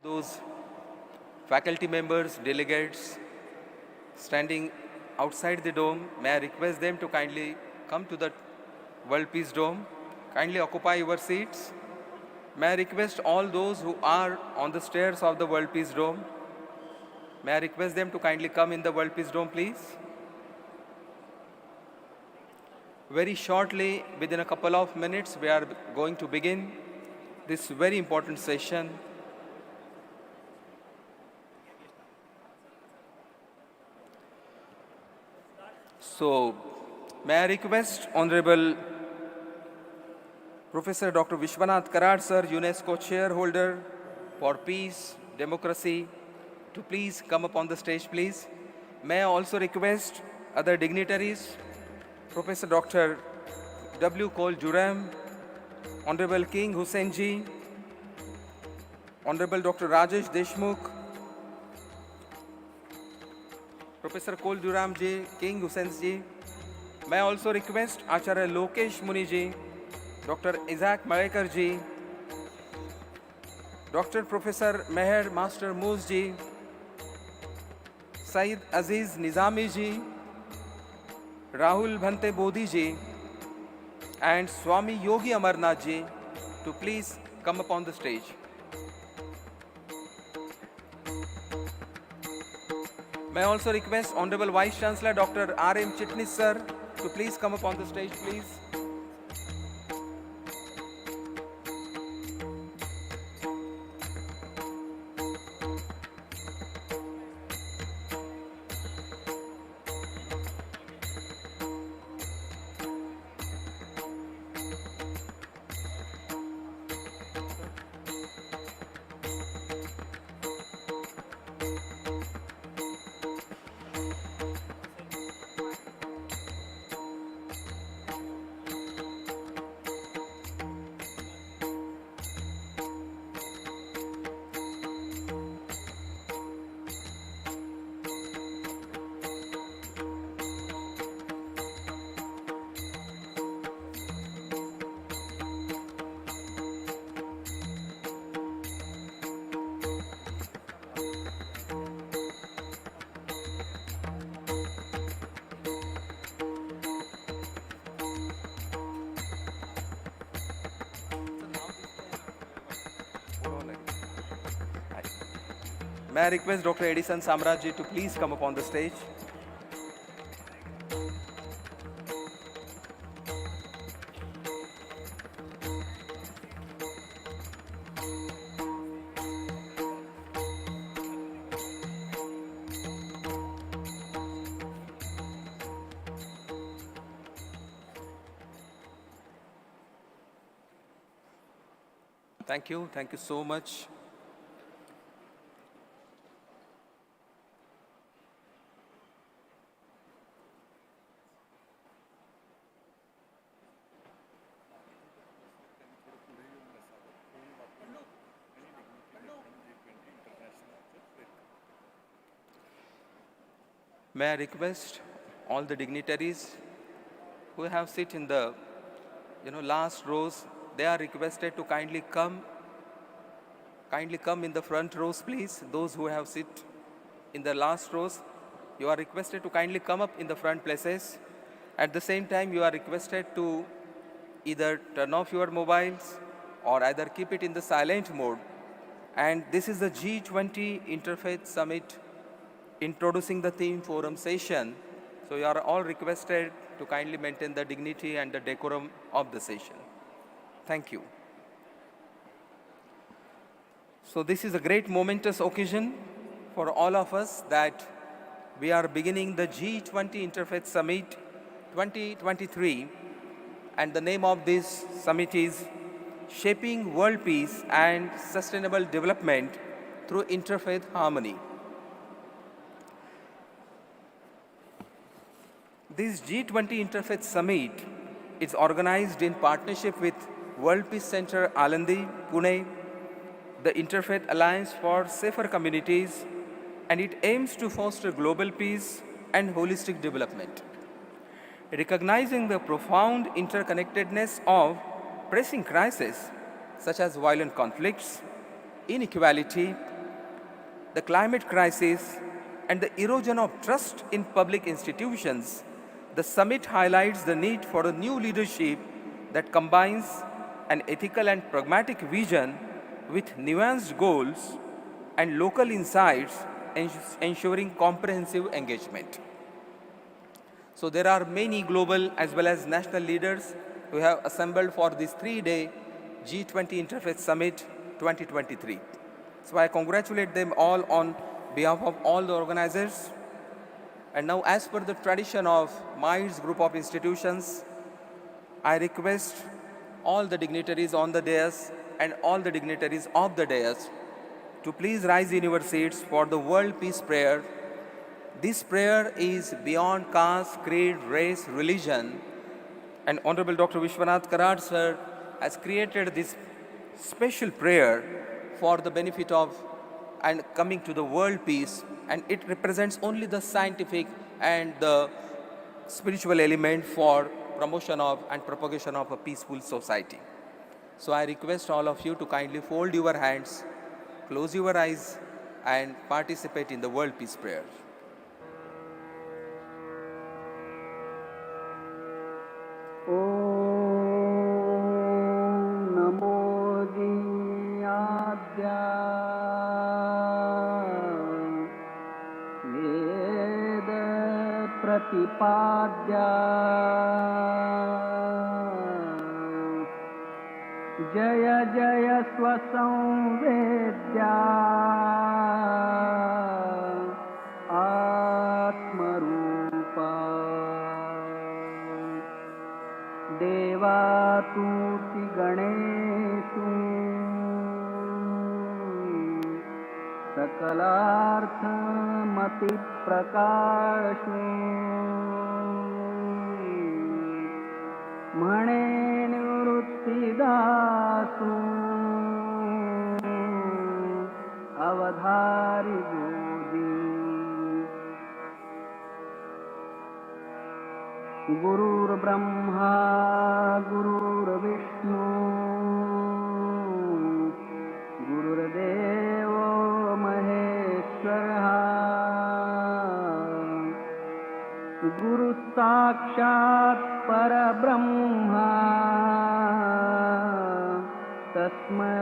Those faculty members, delegates standing outside the dome, may I request them to kindly come to the World Peace Dome. Kindly occupy your seats. May I request all those who are on the stairs of the World Peace Dome, may I request them to kindly come in the World Peace Dome, please. Very shortly, within a couple of minutes, we are going to begin this very important session. So, may I request Honorable Professor Dr. Vishwanath Karad, Sir, UNESCO Chairholder for Peace, Democracy, to please come up on the stage, please. May I also request other dignitaries, Professor Dr. W. Cole Juram, Honorable King Hussain Ji, Honorable Dr. Rajesh Deshmukh, Professor Cole Juram Ji, King Hussain Ji. May I also request Acharya Lokesh Muni Ji, Dr. Isaac Malekar Ji, Dr. Professor Meher Master Moose Ji, Said Aziz Nizami Ji, Rahul Bhante Bodhi Ji, and Swami Yogi Amarnath Ji to please come up on the stage. May I also request Honorable Vice Chancellor Dr. R.M. Chitnis Sir to please come up on the stage, please. May I request Dr. Edison Samraj Ji to please come up on the stage. Thank you so much. May I request all the dignitaries who have sit in the last rows, they are requested to kindly come in the front rows, please. Those who have sit in the last rows, you are requested to kindly come up in the front places. At the same time, you are requested to either turn off your mobiles or either keep it in the silent mode. And this is the G20 Interfaith Summit introducing the theme forum session. So you are all requested to kindly maintain the dignity and the decorum of the session. Thank you. So this is a great momentous occasion for all of us that we are beginning the G20 Interfaith Summit 2023, and the name of this summit is Shaping World Peace and Sustainable Development through Interfaith Harmony. This G20 Interfaith Summit is organized in partnership with World Peace Center Alandi, Pune, the Interfaith Alliance for Safer Communities, and it aims to foster global peace and holistic development. Recognizing the profound interconnectedness of pressing crises such as violent conflicts, inequality, the climate crisis, and the erosion of trust in public institutions, the summit highlights the need for a new leadership that combines an ethical and pragmatic vision with nuanced goals and local insights, ensuring comprehensive engagement. So there are many global as well as national leaders who have assembled for this 3-day G20 Interfaith Summit 2023. So I congratulate them all on behalf of all the organizers. And now, as per the tradition of MIDE's group of institutions, I request all the dignitaries on the dais and all the dignitaries of the dais to please rise in your seats for the World Peace Prayer. This prayer is beyond caste, creed, race, religion, and Honorable Dr. Vishwanath Karad sir has created this special prayer for the benefit of and coming to the world peace, and it represents only the scientific and the spiritual element for promotion of and propagation of a peaceful society. So I request all of you to kindly fold your hands, close your eyes, and participate in the world peace prayer. प्रतिपाद्या जय जय स्वसंवेद्या आत्मरूपा देवातुति गणेषु सकलार्थमति प्रकाशु म्हणे निवृत्तिदासु अवधारी गोदी गुरुर्ब्रह्मा गुरुर्विष्णु गुरुर्देवो महेश्वरः गुरु साक्षात् परब्रह्मा तस्मै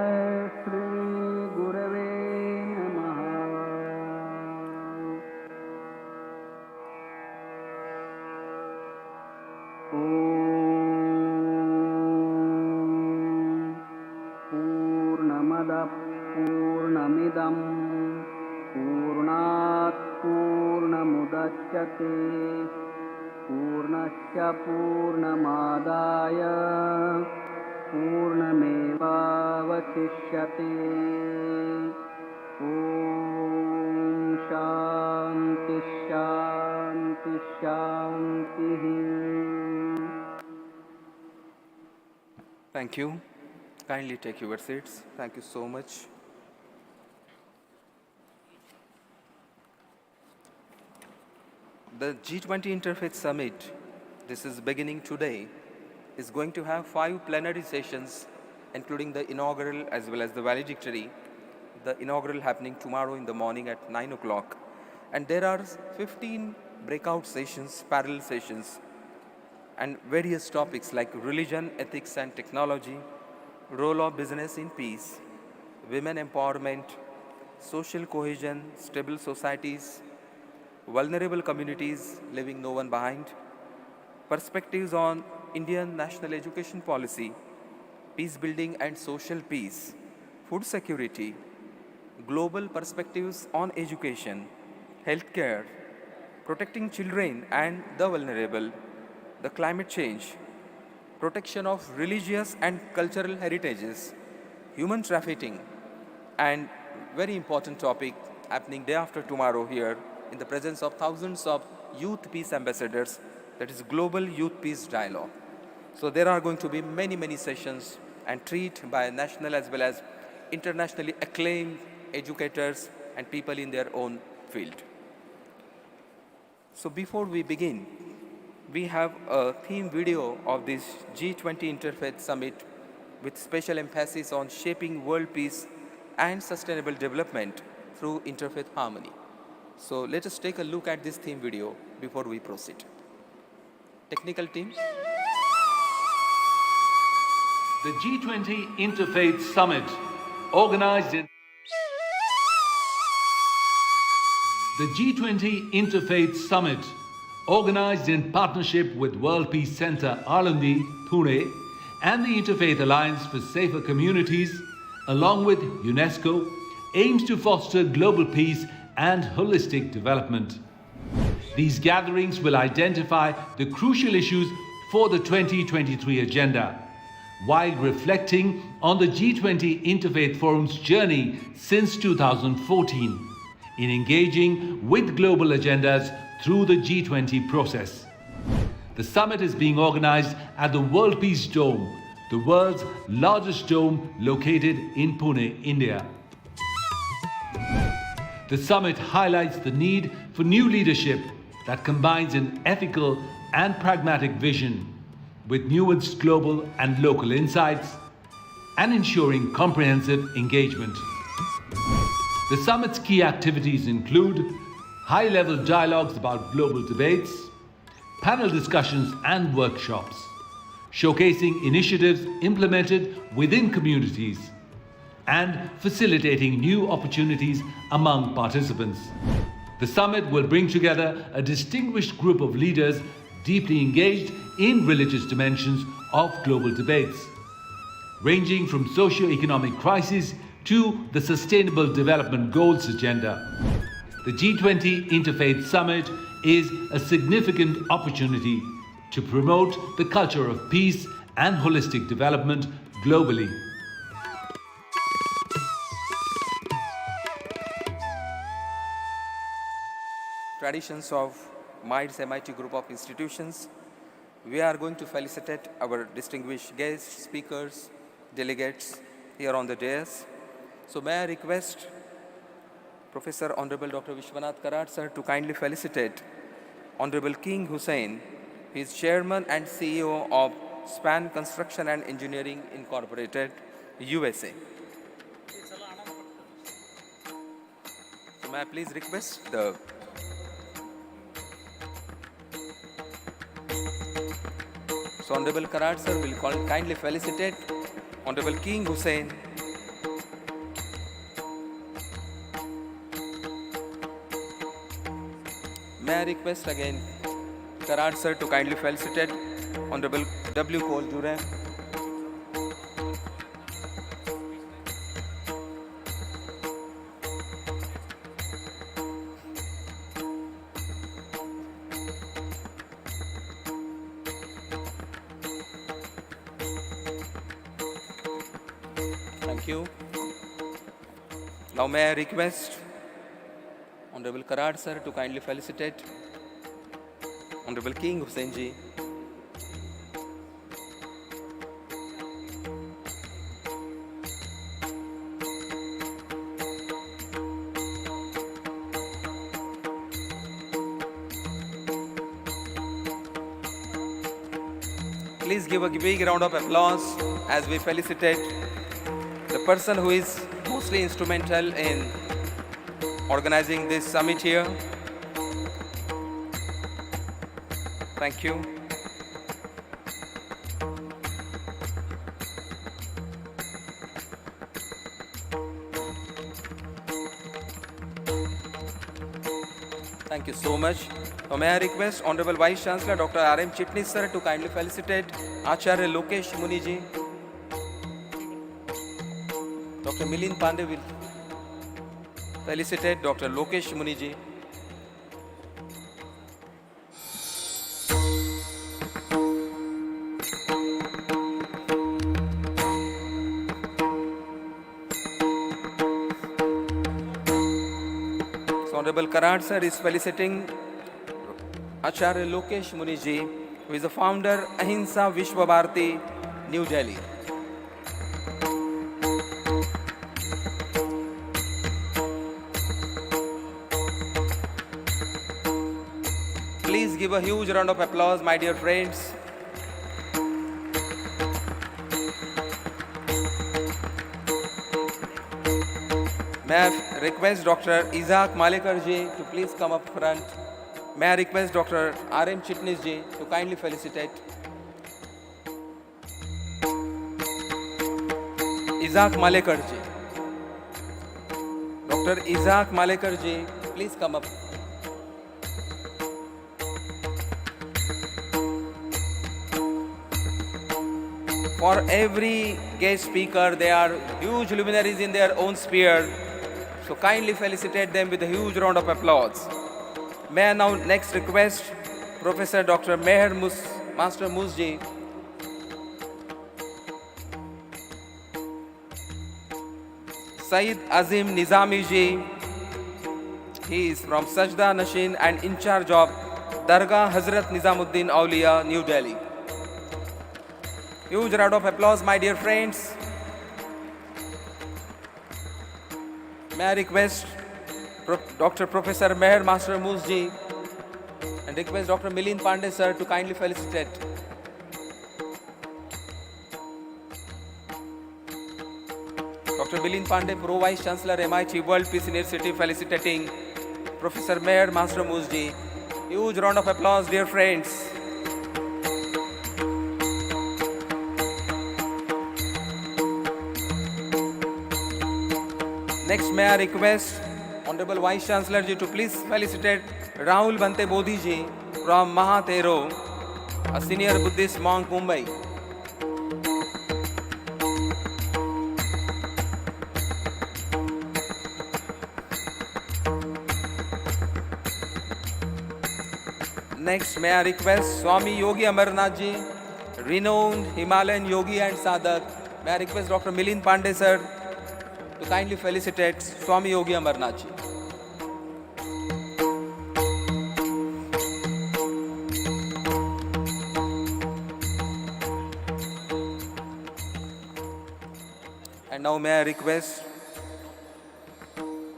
श्री गुरवे नमः। पूर्णमदः पूर्णमिदं पूर्णात् पूर्णमुदच्यते पूर्णस्य पूर्णमादाय पूर्णमेवावशिष्यते। ॐ शान्ति शान्ति शान्तिः। Thank you. Kindly take your seats. Thank you so much. The G20 Interfaith Summit, this is beginning today, is going to have 5 plenary sessions, including the inaugural as well as the valedictory. The inaugural happening tomorrow in the morning at 9 o'clock. And there are 15 breakout sessions, parallel sessions, and various topics like religion, ethics and technology, role of business in peace, women empowerment, social cohesion, stable societies, vulnerable communities leaving no one behind, perspectives on Indian national education policy, peace building and social peace, food security, global perspectives on education, healthcare, protecting children and the vulnerable, the climate change, protection of religious and cultural heritages, human trafficking, and very important topic happening day after tomorrow here in the presence of thousands of youth peace ambassadors, that is Global Youth Peace Dialogue. So there are going to be many sessions and treated by national as well as internationally acclaimed educators and people in their own field. So before we begin, we have a theme video of this G20 Interfaith Summit with special emphasis on shaping world peace and sustainable development through interfaith harmony. So let us take a look at this theme video before we proceed. Technical team. The G20 Interfaith Summit, organized in The G20 Interfaith Summit, organized in partnership with World Peace Center Alandi, Pune, and the Interfaith Alliance for Safer Communities, along with UNESCO, aims to foster global peace and holistic development. These gatherings will identify the crucial issues for the 2023 agenda, while reflecting on the G20 Interfaith Forum's journey since 2014 in engaging with global agendas through the G20 process. The summit is being organized at the World Peace Dome, the world's largest dome located in Pune, India. The summit highlights the need for new leadership that combines an ethical and pragmatic vision with nuanced global and local insights and ensuring comprehensive engagement. The summit's key activities include high-level dialogues about global debates, panel discussions and workshops, showcasing initiatives implemented within communities, and facilitating new opportunities among participants. The summit will bring together a distinguished group of leaders deeply engaged in religious dimensions of global debates, ranging from socio-economic crises to the Sustainable Development Goals agenda. The G20 Interfaith Summit is a significant opportunity to promote the culture of peace and holistic development globally. Traditions of MITES MIT group of institutions, we are going to felicitate our distinguished guests, speakers, delegates here on the dais. So may I request Professor Honorable Dr. Vishwanath Karad sir to kindly felicitate Honorable King Hussain, he is Chairman and CEO of SPAN Construction and Engineering Incorporated, USA. So may I please request the Honorable Karad sir will kindly felicitate Honorable King Hussain. May I request again Karad sir to kindly felicitate Honorable W. Cole Duran. Thank you. Now may I request Honorable Karad sir to kindly felicitate Honorable King Hussain ji. Please give a big round of applause as we felicitate the person who is mostly instrumental in organizing this summit here. Thank you. Thank you so much. Now may I request Honorable Vice Chancellor Dr. R.M. Chitnis sir to kindly felicitate Acharya Lokesh Muni ji. Dr. Milind Pandey will felicitate Dr. Lokesh Muni ji. So Honorable Karad sir is feliciting Acharya Lokesh Muni ji, who is the founder Ahimsa Vishwa Bharati, New Delhi. Please give a huge round of applause, my dear friends. May I request Dr. Isaac Malekar ji to please come up front. May I request Dr. R.M. Chitnis ji to kindly felicitate. Isaac Malekar ji. Dr. Isaac Malekar ji, please come up. For every guest speaker, they are huge luminaries in their own sphere. So kindly felicitate them with a huge round of applause. May I now next request Professor Dr. Master Musji Saeed Azim Nizami ji. He is from Sajda Nashin and in charge of Dargah Hazrat Nizamuddin Auliya, New Delhi. Huge round of applause, my dear friends. May I request Dr. Professor Meher Master Musji and request Dr. Milind Pandey sir to kindly felicitate. Dr. Milind Pandey, Pro Vice Chancellor, MIT World Peace University, felicitating Professor Meher Master Musji. Huge round of applause, dear friends. Next, may I request Honorable Vice Chancellor ji to please felicitate Rahul Bante Bodhi ji from Mahatero, a senior Buddhist monk, Mumbai. Next, may I request Swami Yogi Amarnath ji, renowned Himalayan yogi and sadhak. May I request Dr. Milind Pandey sir to kindly felicitate Swami Yogi Amarnath ji. And now may I request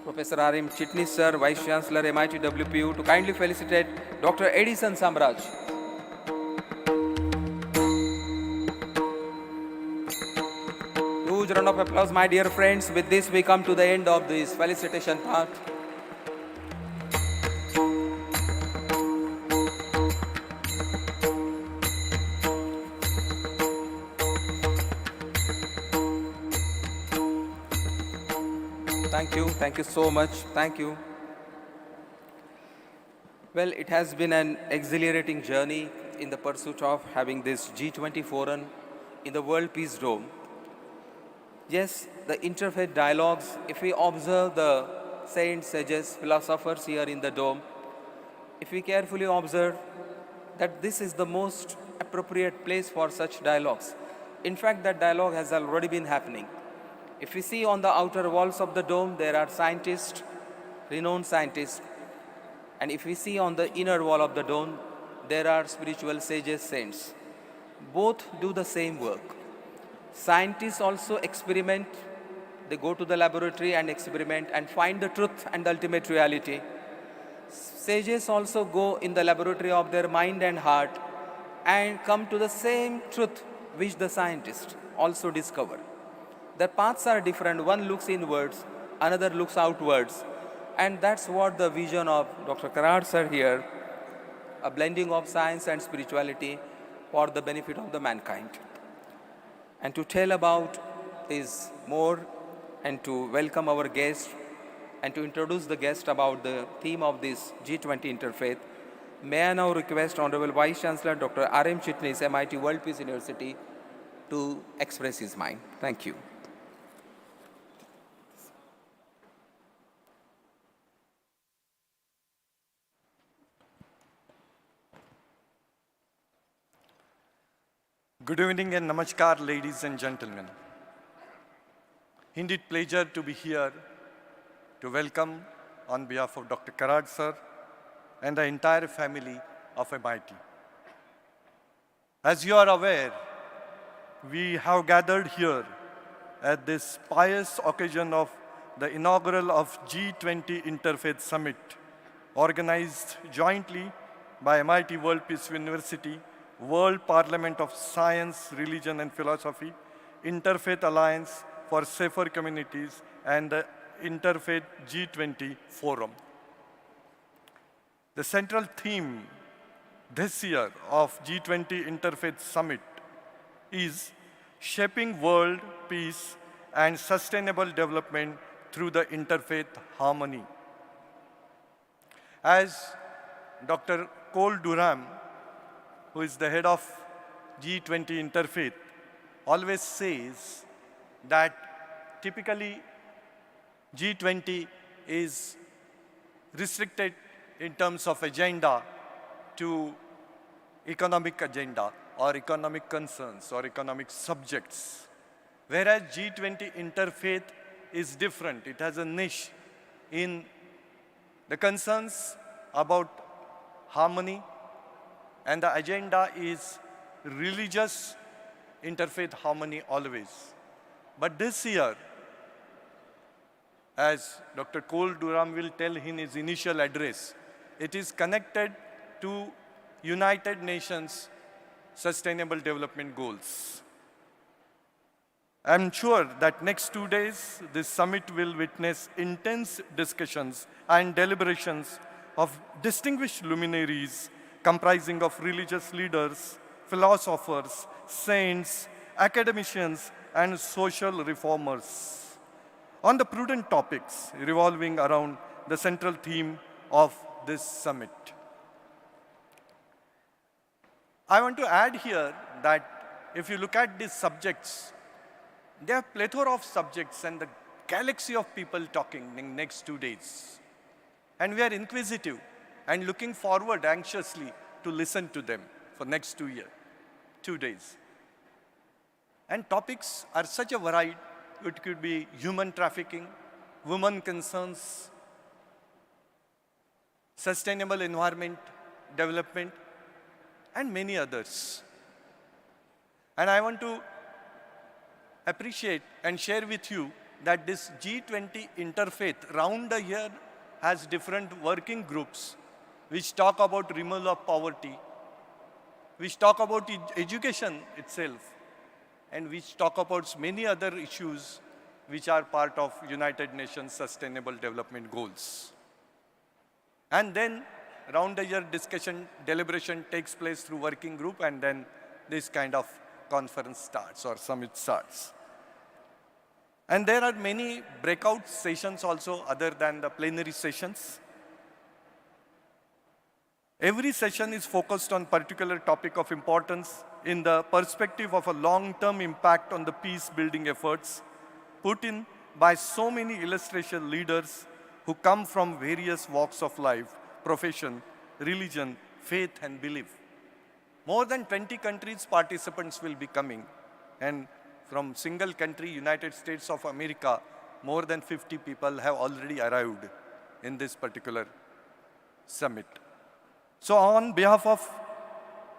Professor R.M. Chitnis sir, Vice Chancellor, MIT WPU, to kindly felicitate Dr. Edison Samraj. Huge round of applause, my dear friends. With this, we come to the end of this felicitation part. Thank you so much. Thank you. Well, it has been an exhilarating journey in the pursuit of having this G20 forum in the World Peace Dome. Yes, the interfaith dialogues, if we observe the saints, sages, philosophers here in the dome, if we carefully observe that this is the most appropriate place for such dialogues. In fact, that dialogue has already been happening. If we see on the outer walls of the dome, there are scientists, renowned scientists. And if we see on the inner wall of the dome, there are spiritual sages, saints. Both do the same work. Scientists also experiment. They go to the laboratory and experiment and find the truth and the ultimate reality. Sages also go in the laboratory of their mind and heart and come to the same truth which the scientists also discover. Their paths are different. One looks inwards, another looks outwards. And that's what the vision of Dr. Karad sir here, a blending of science and spirituality for the benefit of the mankind. And to tell about this more and to welcome our guest and to introduce the guest about the theme of this G20 Interfaith, may I now request Honorable Vice Chancellor Dr. R.M. Chitnis, MIT World Peace University, to express his mind. Thank you. Good evening and namaskar, ladies and gentlemen. Indeed, pleasure to be here to welcome on behalf of Dr. Karad sir and the entire family of MIT. As you are aware, we have gathered here at this pious occasion of the inaugural of G20 Interfaith Summit, organized jointly by MIT World Peace University, World Parliament of Science, Religion and Philosophy, Interfaith Alliance for Safer Communities, and the Interfaith G20 Forum. The central theme this year of G20 Interfaith Summit is shaping world peace and sustainable development through the interfaith harmony. As Dr. Cole Durham, who is the head of G20 Interfaith, always says that typically G20 is restricted in terms of agenda to economic agenda or economic concerns or economic subjects. Whereas G20 Interfaith is different. It has a niche in the concerns about harmony, and the agenda is religious interfaith harmony always. But this year, as Dr. Cole Durham will tell in his initial address, it is connected to United Nations Sustainable Development Goals. I'm sure that next 2 days, this summit will witness intense discussions and deliberations of distinguished luminaries comprising of religious leaders, philosophers, saints, academicians, and social reformers on the prudent topics revolving around the central theme of this summit. I want to add here that if you look at these subjects, there are a plethora of subjects and the galaxy of people talking in next 2 days. And we are inquisitive and looking forward anxiously to listen to them for next 2 days. And topics are such a variety. It could be human trafficking, women concerns, sustainable environment development, and many others. And I want to appreciate and share with you that this G20 Interfaith round the year has different working groups which talk about removal of poverty, which talk about education itself, and which talk about many other issues which are part of United Nations Sustainable Development Goals. And then round the year discussion, deliberation takes place through working group, and then this kind of conference starts or summit starts. And there are many breakout sessions also other than the plenary sessions. Every session is focused on particular topic of importance in the perspective of a long-term impact on the peace-building efforts put in by so many illustration leaders who come from various walks of life, profession, religion, faith, and belief. More than 20 countries participants will be coming, and from single country, United States of America, more than 50 people have already arrived in this particular summit. So on behalf of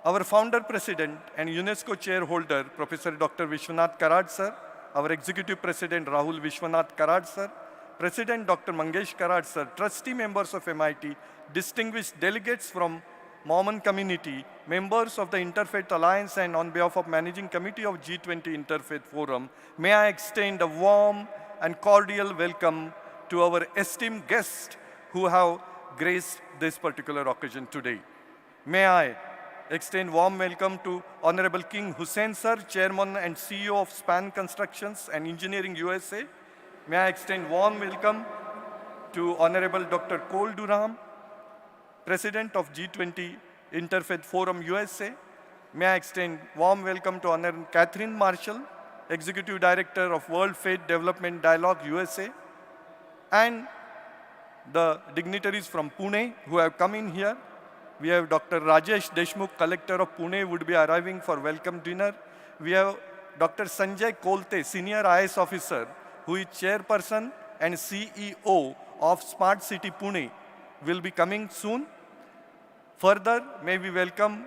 our founder president and UNESCO chairholder, Professor Dr. Vishwanath Karad sir, our executive president Rahul Vishwanath Karad sir, President Dr. Mangesh Karad sir, trustee members of MIT, distinguished delegates from Mormon community, members of the Interfaith Alliance, and on behalf of Managing Committee of G20 Interfaith Forum, may I extend a warm and cordial welcome to our esteemed guests who have graced this particular occasion today. May I extend warm welcome to Honorable King Hussain sir, Chairman and CEO of Span Constructions and Engineering USA. May I extend warm welcome to Honorable Dr. Cole Durham, President of G20 Interfaith Forum USA. May I extend warm welcome to Honorable Catherine Marshall, Executive Director of World Faith Development Dialogue USA, and the dignitaries from Pune who have come in here. We have Dr. Rajesh Deshmukh, Collector of Pune, would be arriving for welcome dinner. We have Dr. Sanjay Kolte, Senior IS Officer, who is Chairperson and CEO of Smart City Pune, will be coming soon. Further, may we welcome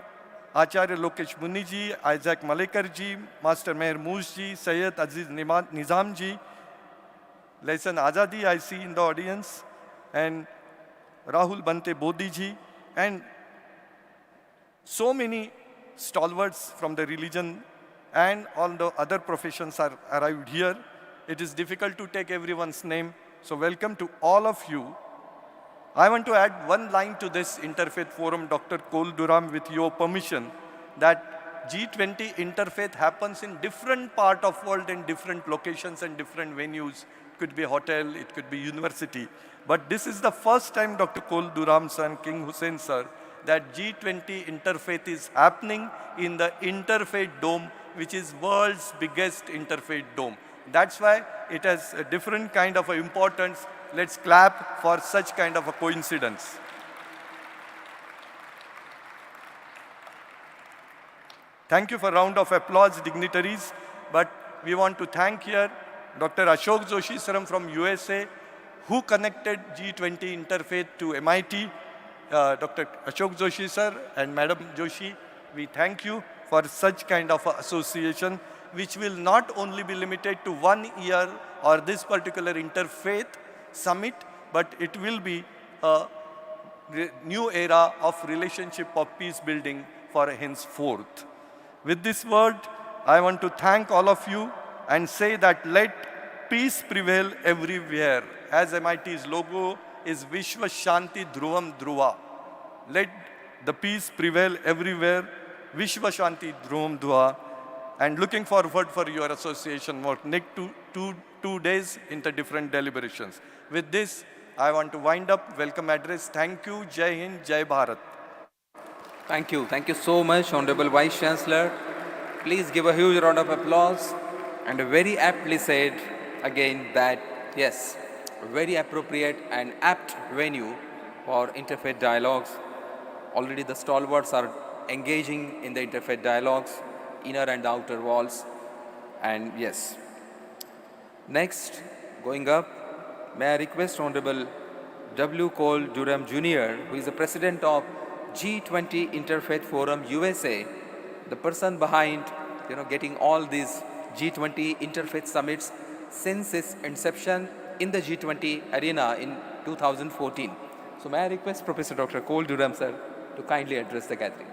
Acharya Lokesh Muniji, Isaac Malekar ji, Master Meher Moose ji, Sayyid Aziz Nizam ji, Lesson Azadi I see in the audience, and Rahul Bante Bodhi ji, and so many stalwarts from the religion and all the other professions are arrived here. It is difficult to take everyone's name, So welcome to all of you. I want to add one line to this Interfaith Forum, Dr. Kol Duram, with your permission, that G20 Interfaith happens in different part of world in different locations and different venues. It could be hotel, it could be university. But this is the first time, Dr. Kol Duram sir and King Hussain sir, that G20 Interfaith is happening in the Interfaith Dome, which is world's biggest interfaith dome. That's why it has a different kind of importance. Let's clap for such kind of a coincidence. Thank you for a round of applause, dignitaries. But we want to thank here Dr. Ashok Joshi sir from USA, who connected G20 Interfaith to MIT. Dr. Ashok Joshi sir and Madam Joshi, we thank you for such kind of association, which will not only be limited to 1 year or this particular interfaith summit, but it will be a new era of relationship of peace building for henceforth. With this word, I want to thank all of you and say that let peace prevail everywhere. As MIT's logo is Vishwa Shanti Dhruvam Dhruva. Let the peace prevail everywhere. Vishwa Shanti Dhruvam Dhruva. And looking forward for your association work next two days into different deliberations. With this, I want to wind up welcome address. Thank you. Jai Hind, Jai Bharat. Thank you. Thank you so much, Honorable Vice Chancellor. Please give a huge round of applause. And very aptly said again that, yes, a very appropriate and apt venue for interfaith dialogues. Already the stalwarts are engaging in the interfaith dialogues, inner and outer walls. And yes. Next, going up, may I request Honorable W. Cole Durham Jr., who is the President of G20 Interfaith Forum USA, the person behind getting all these G20 Interfaith Summits since its inception in the G20 arena in 2014. So may I request Professor Dr. Cole Durham, sir, to kindly address the gathering.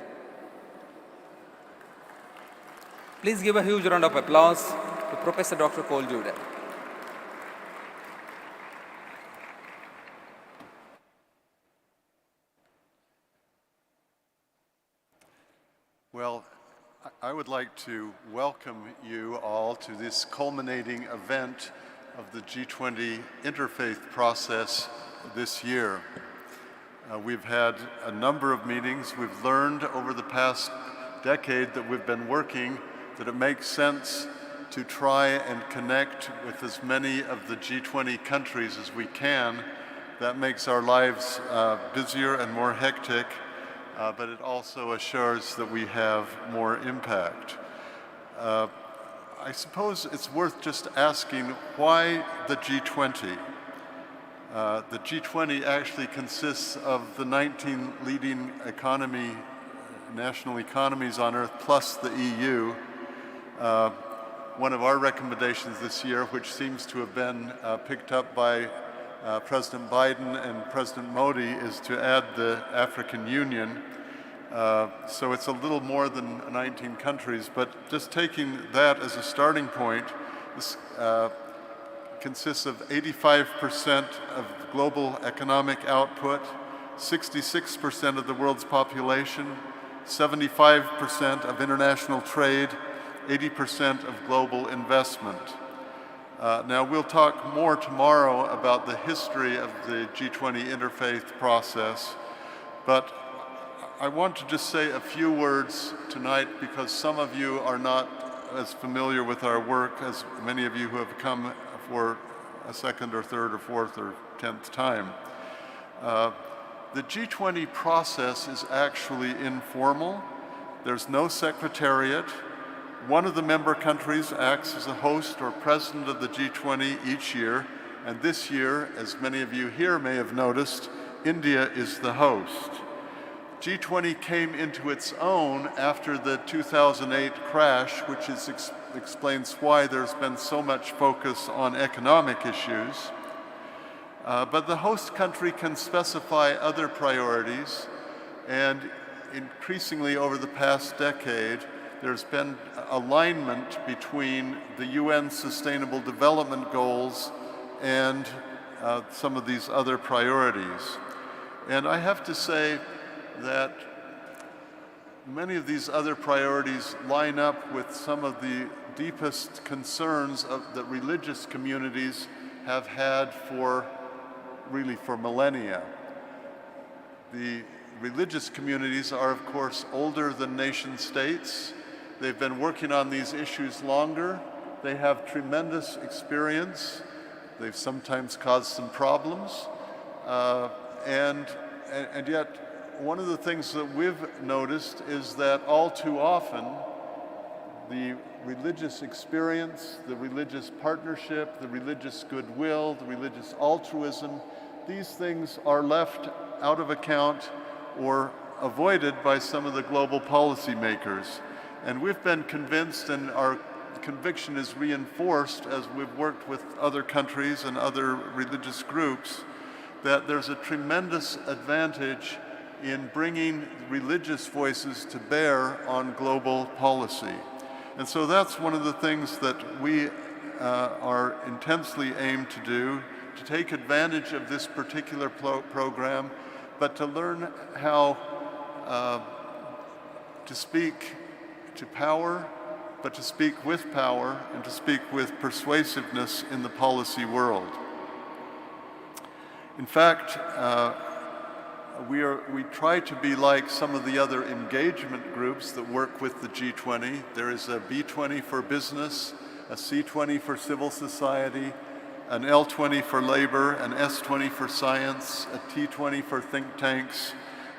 Please give a huge round of applause to Professor Dr. Cole Durham. Well, I would like to welcome you all to this culminating event of the G20 Interfaith process this year. We've had a number of meetings. We've learned over the past decade that we've been working that it makes sense to try and connect with as many of the G20 countries as we can. That makes our lives busier and more hectic, but it also assures that we have more impact. I suppose it's worth just asking, why the G20? The G20 actually consists of the 19 leading national economies on Earth, plus the EU. One of our recommendations this year, which seems to have been picked up by President Biden and President Modi, is to add the African Union. So it's a little more than 19 countries, but just taking that as a starting point, this consists of 85% of global economic output, 66% of the world's population, 75% of international trade, 80% of global investment. Now we'll talk more tomorrow about the history of the G20 interfaith process, but I want to just say a few words tonight because some of you are not as familiar with our work as many of you who have come for a second or third or fourth or 10th time. The G20 process is actually informal. There's no secretariat. One of the member countries acts as a host or president of the G20 each year, and this year, as many of you here may have noticed, India is the host. G20 came into its own after the 2008 crash, which explains why there's been so much focus on economic issues. But the host country can specify other priorities, and increasingly over the past decade, there's been alignment between the UN Sustainable Development Goals and some of these other priorities. And I have to say that many of these other priorities line up with some of the deepest concerns that religious communities have had for millennia. The religious communities are, of course, older than nation states. They've been working on these issues longer. They have tremendous experience. They've sometimes caused some problems. And yet, one of the things that we've noticed is that all too often, the religious experience, the religious partnership, the religious goodwill, the religious altruism, these things are left out of account or avoided by some of the global policymakers. And we've been convinced, and our conviction is reinforced as we've worked with other countries and other religious groups, that there's a tremendous advantage in bringing religious voices to bear on global policy. And so that's one of the things that we are intensely aimed to do, to take advantage of this particular program, but to learn how to speak to power, but to speak with power and to speak with persuasiveness in the policy world. In fact, we try to be like some of the other engagement groups that work with the G20. There is a B20 for business, a C20 for civil society, an L20 for labor, an S20 for science, a T20 for think tanks,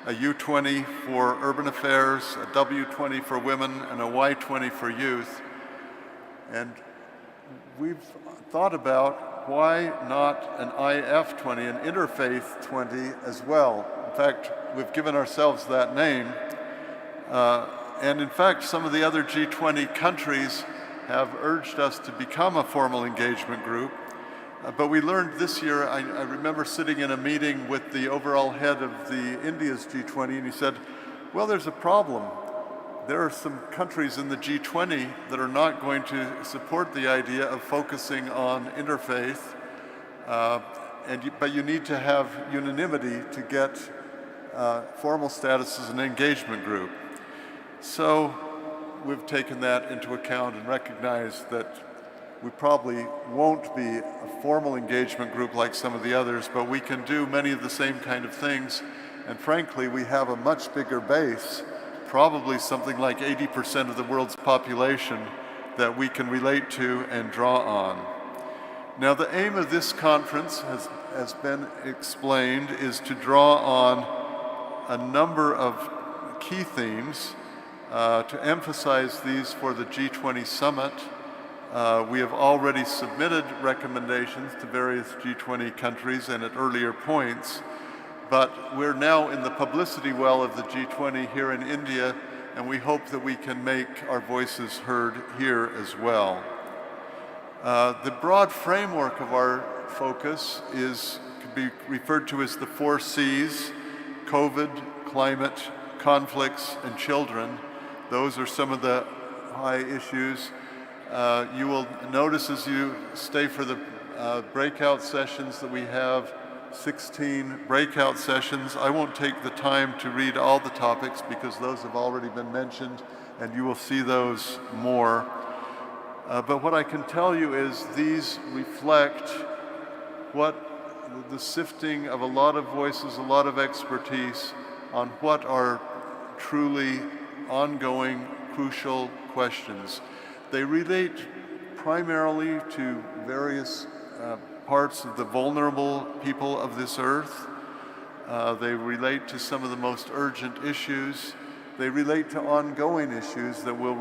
a U20 for urban affairs, a W20 for women, and a Y20 for youth. And we've thought about why not an IF20, an Interfaith 20 as well. In fact, we've given ourselves that name. And in fact, some of the other G20 countries have urged us to become a formal engagement group. But we learned this year, I remember sitting in a meeting with the overall head of the India's G20, and he said, well, there's a problem. There are some countries in the G20 that are not going to support the idea of focusing on interfaith, but you need to have unanimity to get formal status as an engagement group. So we've taken that into account and recognized that we probably won't be a formal engagement group like some of the others, but we can do many of the same kind of things. And frankly, we have a much bigger base, probably something like 80% of the world's population that we can relate to and draw on. Now, the aim of this conference has been explained is to draw on a number of key themes, to emphasize these for the G20 summit. We have already submitted recommendations to various G20 countries and at earlier points, but we're now in the publicity well of the G20 here in India, and we hope that we can make our voices heard here as well. The broad framework of our focus could be referred to as the 4 C's: COVID, climate, conflicts, and children. Those are some of the high issues. You will notice as you stay for the breakout sessions that we have 16 breakout sessions. I won't take the time to read all the topics because those have already been mentioned, and you will see those more. But what I can tell you is these reflect what the sifting of a lot of voices, a lot of expertise on what are truly ongoing, crucial questions. They relate primarily to various parts of the vulnerable people of this earth. They relate to some of the most urgent issues. They relate to ongoing issues that will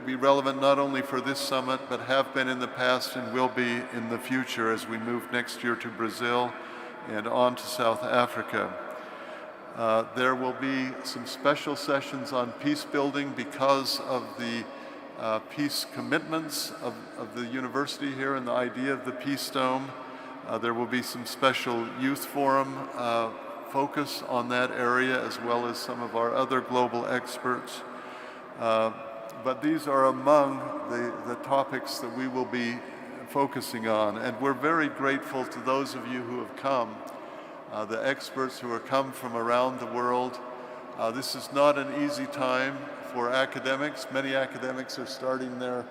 be relevant not only for this summit, but have been in the past and will be in the future as we move next year to Brazil and on to South Africa. There will be some special sessions on peace building because of the peace commitments of the university here and the idea of the Peace Dome. There will be some special youth forum focus on that area, as well as some of our other global experts. But these are among the topics that we will be focusing on. And we're very grateful to those of you who have come, the experts who have come from around the world. This is not an easy time for academics. Many academics are starting their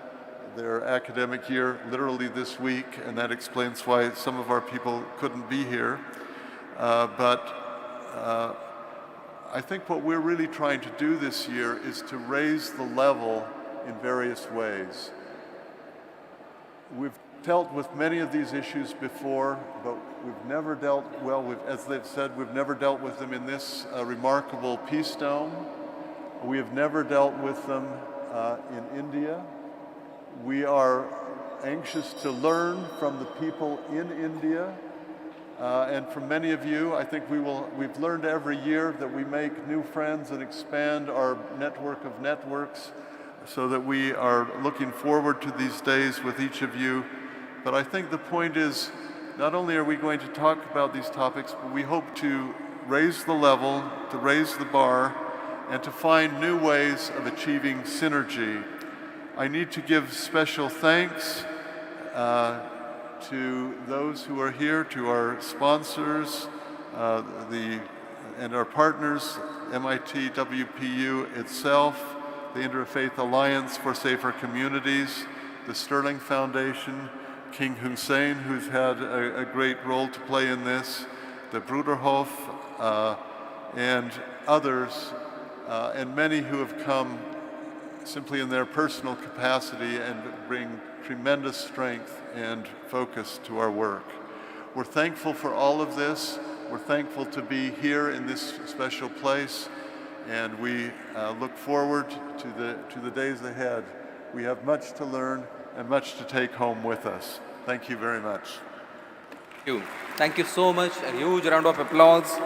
academic year literally this week, and that explains why some of our people couldn't be here. But I think what we're really trying to do this year is to raise the level in various ways. We've dealt with many of these issues before, but we've never dealt, as they've said, we've never dealt with them in this remarkable peace dome. We have never dealt with them in India. We are anxious to learn from the people in India. And from many of you, I think we've learned every year that we make new friends and expand our network of networks, so that we are looking forward to these days with each of you. But I think the point is, not only are we going to talk about these topics, but we hope to raise the level, to raise the bar, and to find new ways of achieving synergy. I need to give special thanks to those who are here, to our sponsors, and our partners, MIT, WPU itself, the Interfaith Alliance for Safer Communities, the Sterling Foundation, King Hussein, who's had a great role to play in this, the Bruderhof, and others, and many who have come simply in their personal capacity and bring tremendous strength and focus to our work. We're thankful for all of this. We're thankful to be here in this special place, and we look forward to the days ahead. We have much to learn and much to take home with us. Thank you very much. Thank you so much. A huge round of applause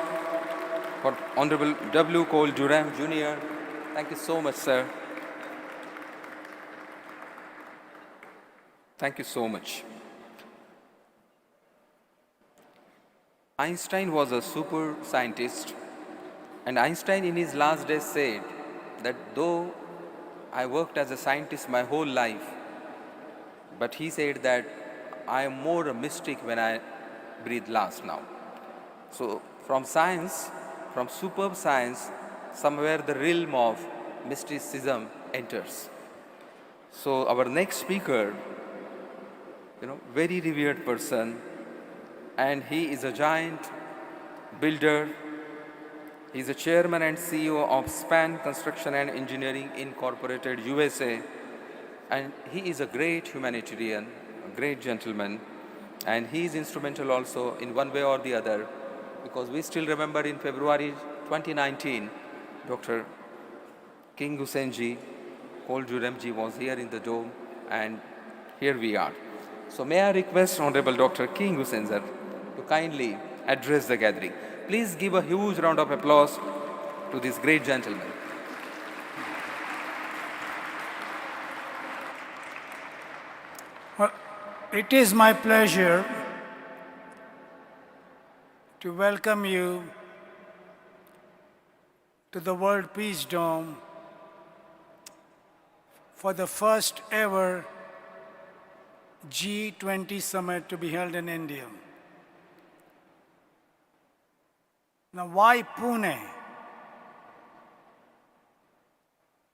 for Honorable W. Cole Durham Jr. Thank you so much, sir. Thank you so much. Einstein was a super scientist, and Einstein in his last days said that though I worked as a scientist my whole life, but he said that I am more a mystic when I breathe last now. So from science, from superb science, somewhere the realm of mysticism enters. So our next speaker, very revered person, and he is a giant builder. He is a chairman and CEO of Span Construction and Engineering Incorporated, USA, and he is a great humanitarian, a great gentleman, and he is instrumental also in one way or the other, because we still remember in February 2019, Dr. King Hussein ji, Cole Durham ji was here in the dome, and here we are. So may I request Honorable Dr. King Hussein sir to kindly address the gathering. Please give a huge round of applause to this great gentleman. Well, it is my pleasure to welcome you to the World Peace Dome for the first ever G20 summit to be held in India. Now, why Pune?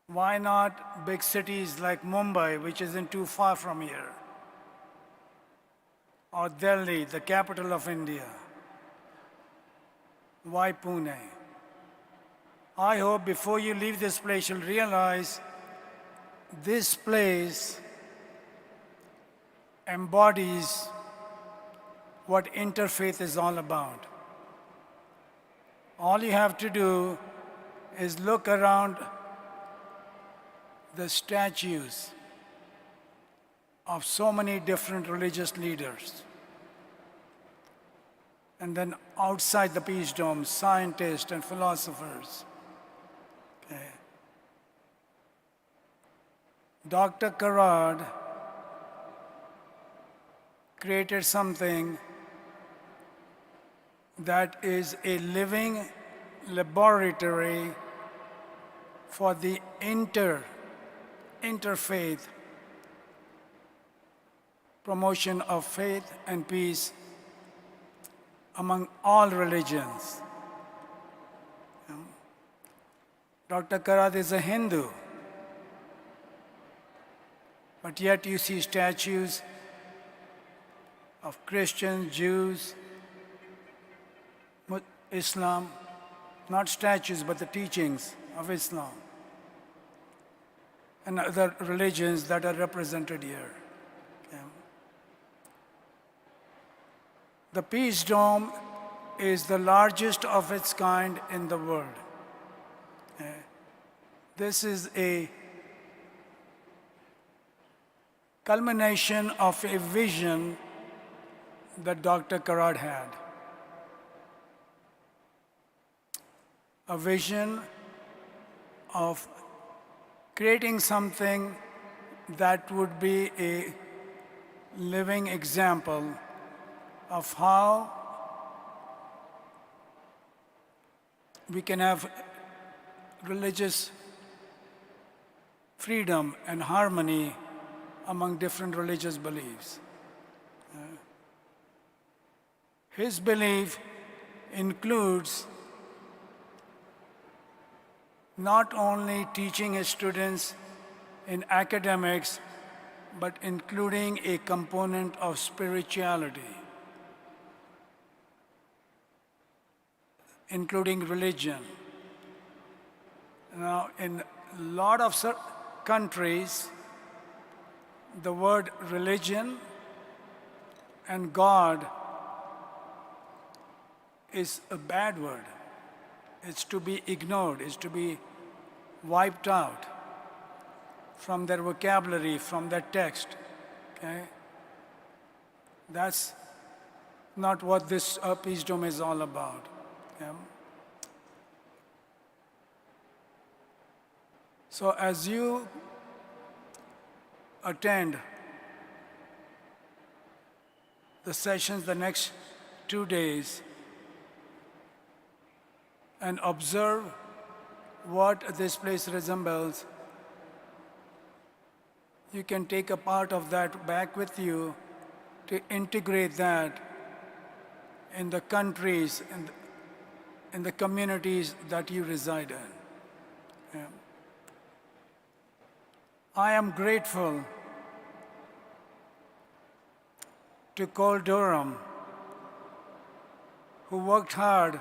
Why not big cities like Mumbai, which isn't too far from here, or Delhi, the capital of India? Why Pune? I hope before you leave this place, you'll realize this place embodies what interfaith is all about. All you have to do is look around the statues of so many different religious leaders. And then outside the Peace Dome, scientists and philosophers. Okay. Dr. Karad created something that is a living laboratory for the interfaith promotion of faith and peace among all religions. Dr. Karad is a Hindu, but yet you see statues of Christians, Jews, Islam, not statues, but the teachings of Islam and other religions that are represented here. Okay. The Peace Dome is the largest of its kind in the world. Okay. This is a culmination of a vision that Dr. Karad had. A vision of creating something that would be a living example of how we can have religious freedom and harmony among different religious beliefs. His belief includes not only teaching his students in academics, but including a component of spirituality, including religion. Now, in a lot of countries, the word religion and God is a bad word. It's to be ignored, it's to be wiped out from their vocabulary, from their text. Okay? That's not what this Peace Dome is all about. Okay? So as you attend the sessions the next 2 days and observe what this place resembles, you can take a part of that back with you to integrate that in the countries and in the communities that you reside in. Yeah. I am grateful to Cole Durham, who worked hard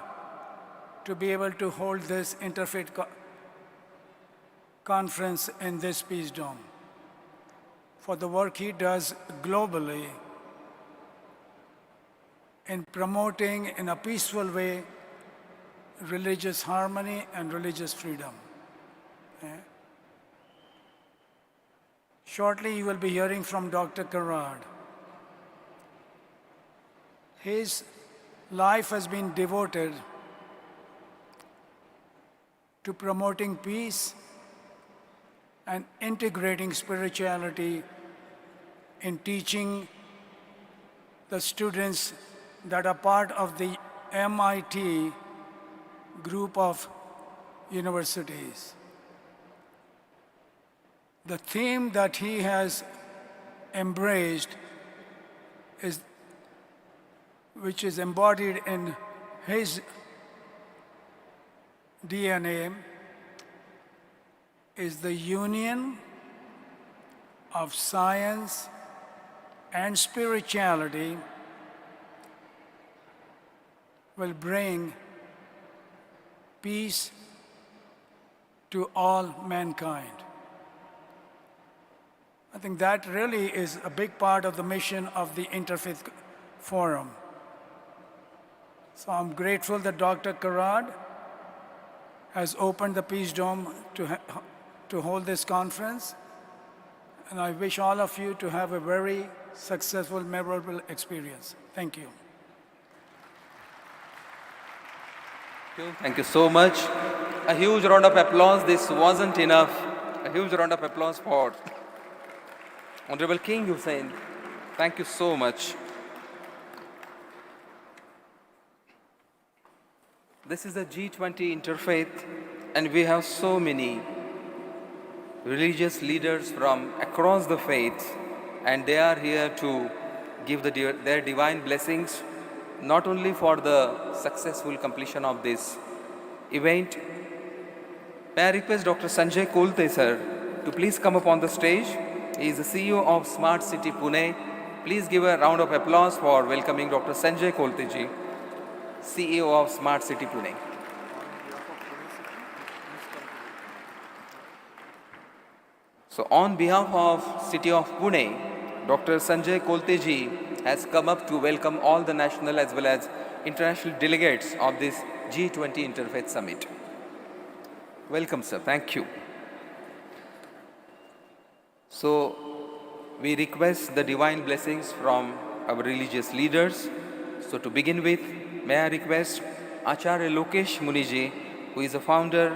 to be able to hold this interfaith conference in this Peace Dome, for the work he does globally in promoting in a peaceful way religious harmony and religious freedom. Okay? Shortly you will be hearing from Dr. Karad. His life has been devoted to promoting peace and integrating spirituality in teaching the students that are part of the MIT group of universities. The theme that he has embraced is, which is embodied in his DNA, is the union of science and spirituality will bring peace to all mankind. I think that really is a big part of the mission of the Interfaith Forum. So I'm grateful that Dr. Karad has opened the Peace Dome to hold this conference. And I wish all of you to have a very successful, memorable experience. Thank you. Thank you so much. A huge round of applause. This wasn't enough. A huge round of applause for Honorable King Hussain. Thank you so much. This is the G20 Interfaith, and we have so many religious leaders from across the faith and they are here to give their divine blessings not only for the successful completion of this event. May I request Dr. Sanjay Kolte sir to please come up on the stage. He is the CEO of Smart City Pune. Please give a round of applause for welcoming Dr. Sanjay Kolte ji, CEO of Smart City Pune. So on behalf of City of Pune, Dr. Sanjay Kolte ji has come up to welcome all the national as well as international delegates of this G20 Interfaith Summit. Welcome, sir. Thank you. So, we request the divine blessings from our religious leaders. So, to begin with, may I request Acharya Lokesh Muniji, who is the founder,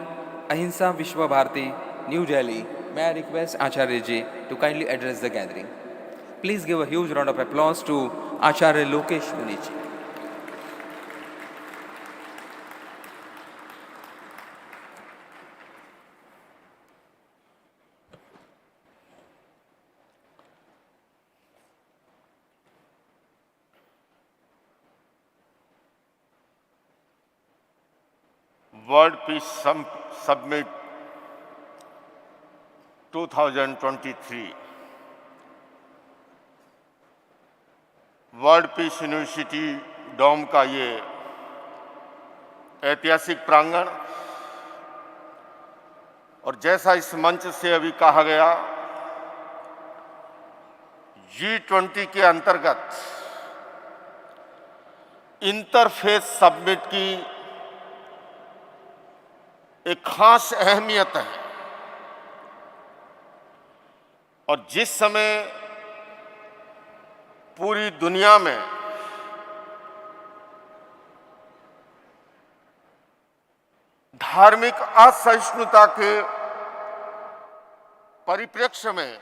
Ahimsa Vishwa Bharati, New Delhi. May I request Acharya ji to kindly address the gathering. Please give a huge round of applause to Acharya Lokesh Muniji. World Peace Summit 2023. World Peace University Dome का ये ऐतिहासिक प्रांगण और जैसा इस मंच से अभी कहा गया, G20 के अंतर्गत इंटरफेथ समिट की एक खास अहमियत है। और जिस समय पूरी दुनिया में धार्मिक असहिष्णुता के परिप्रेक्ष्य में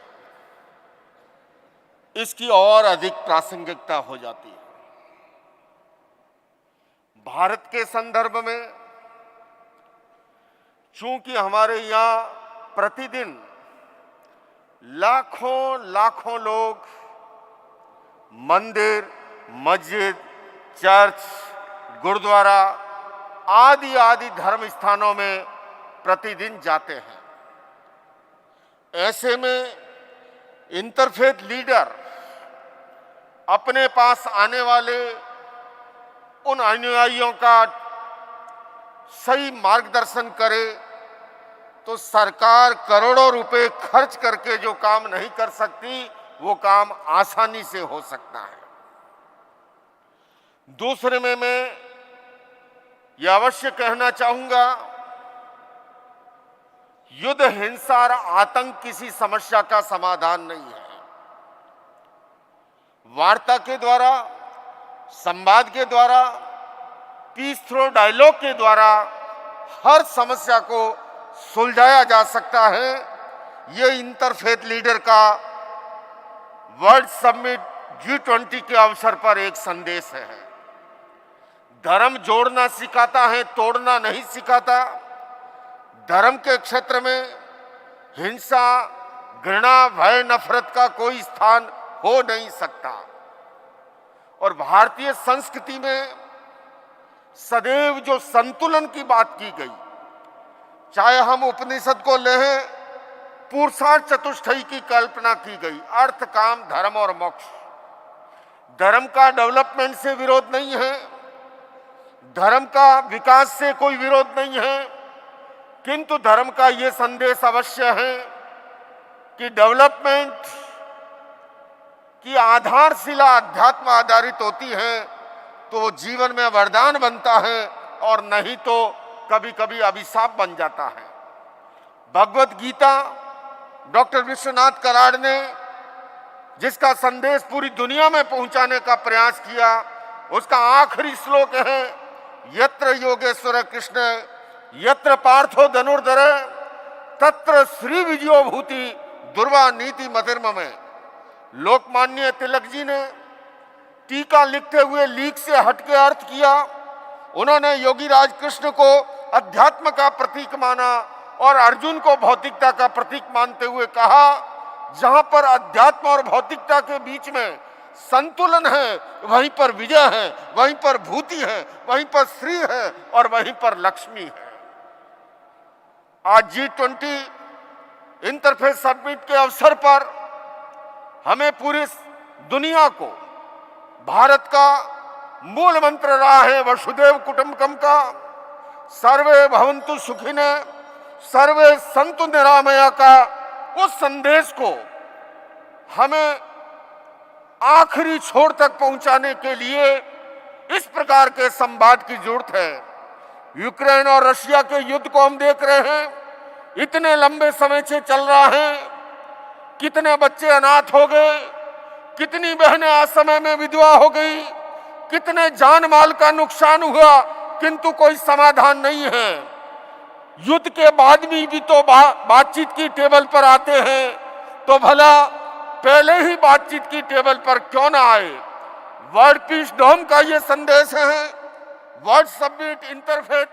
इसकी और अधिक प्रासंगिकता हो जाती है। भारत के संदर्भ में चूंकि हमारे यहाँ प्रतिदिन लाखों लोग मंदिर, मस्जिद, चर्च, गुरुद्वारा आदि धर्म स्थानों में प्रतिदिन जाते हैं, ऐसे में इंटरफेथ लीडर अपने पास आने वाले उन अनुयायियों का सही मार्गदर्शन करे तो सरकार करोड़ों रुपए खर्च करके जो काम नहीं कर सकती, वो काम आसानी से हो सकता है। दूसरे में मैं यह अवश्य कहना चाहूंगा, युद्ध, हिंसा और आतंक किसी समस्या का समाधान नहीं है। वार्ता के द्वारा, संवाद के द्वारा, पीस थ्रू डायलॉग के द्वारा हर समस्या को सुलझाया जा सकता है। ये इंटरफेथ लीडर का वर्ल्ड समिट G20 के अवसर पर एक संदेश है। धर्म जोड़ना सिखाता है, तोड़ना नहीं सिखाता। धर्म के क्षेत्र में हिंसा, घृणा, भय, नफरत का कोई स्थान हो नहीं सकता। और भारतीय संस्कृति में सदैव जो संतुलन की बात की गई, चाहे हम उपनिषद को लें, पुरुषार्थ चतुष्टयी की कल्पना की गई, अर्थ, काम, धर्म और मोक्ष। धर्म का डेवलपमेंट से विरोध नहीं है, धर्म का विकास से कोई विरोध नहीं है, किंतु धर्म का ये संदेश अवश्य है कि डेवलपमेंट की आधारशिला अध्यात्म आधारित होती है तो वो जीवन में वरदान बनता है और नहीं तो कभी कभी अभिशाप बन जाता है। भगवत गीता डॉक्टर विश्वनाथ कराड़ ने जिसका संदेश पूरी दुनिया में पहुंचाने का प्रयास किया, उसका आखिरी श्लोक है, यत्र योगेश्वर कृष्ण यत्र पार्थो धनुर्धर तत्र श्री विजयो भूति दुर्वा नीति मधिर्म में। लोकमान्य तिलक जी ने टीका लिखते हुए लीक से हटके अर्थ किया। उन्होंने योगी राज कृष्ण को अध्यात्म का प्रतीक माना और अर्जुन को भौतिकता का प्रतीक मानते हुए कहा जहां पर अध्यात्म और भौतिकता के बीच में संतुलन है, वहीं पर विजय है, वहीं पर भूति है, वहीं पर श्री है और वहीं पर लक्ष्मी है। आज G20 इंटरफेथ समिट के अवसर पर हमें पूरी दुनिया को भारत का मूल मंत्र रहा है वसुदेव कुटुंबकम का, सर्वे भवन्तु सुखिने सर्वे सन्तु निरामया का, उस संदेश को हमें आखिरी छोर तक पहुंचाने के लिए इस प्रकार के संवाद की जरूरत है। यूक्रेन और रशिया के युद्ध को हम देख रहे हैं, इतने लंबे समय से चल रहा है, कितने बच्चे अनाथ हो गए, कितनी बहनें असमय में विधवा हो गई, कितने जान माल का नुकसान हुआ, किंतु कोई समाधान नहीं है। युद्ध के बाद भी तो बातचीत की टेबल पर आते हैं, तो भला पहले ही बातचीत की टेबल पर क्यों ना आए। वर्ल्ड पीस डोम का ये संदेश है, वर्ल्ड समिट इंटरफेथ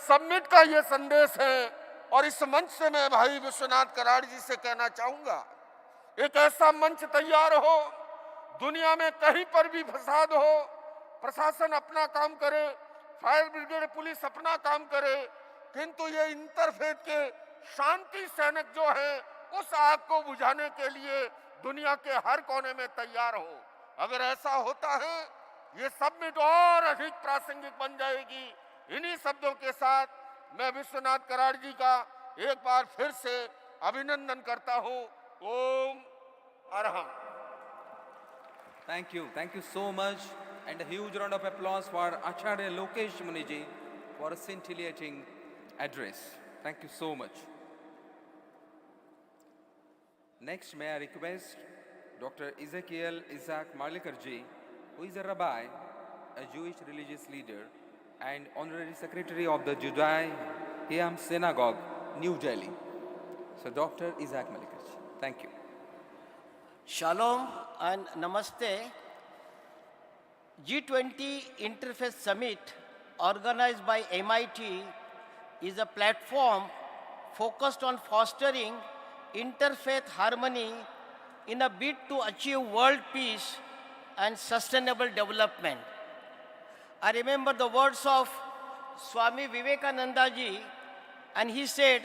समिट का ये संदेश है। और इस मंच से मैं भाई विश्वनाथ कराड़ जी से कहना चाहूंगा, एक ऐसा मंच तैयार हो, दुनिया में कहीं पर भी फसाद हो, प्रशासन अपना काम करे, फायर ब्रिगेड पुलिस अपना काम करे, किंतु ये इंटरफेथ के शांति सैनिक जो है उस आग को बुझाने के लिए दुनिया के हर कोने में तैयार हो। अगर ऐसा होता है, ये समिट और अधिक प्रासंगिक बन जाएगी। इन्हीं शब्दों के साथ मैं विश्वनाथ कराड़ जी का एक बार फिर से अभिनंदन करता हूं। ओम Arham. Thank you so much, and a huge round of applause for Acharya Lokesh Muniji for a scintillating address. Thank you so much. Next, may I request Dr. Ezekiel Isaac Marlikarji, who is a rabbi, a Jewish religious leader, and honorary secretary of the Judaism Synagogue, New Delhi. So, Dr. Isaac Marlikarji, thank you. Shalom and Namaste. G20 Interfaith Summit, organized by MIT, is a platform focused on fostering interfaith harmony in a bid to achieve world peace and sustainable development. I remember the words of Swami Vivekananda ji, and he said,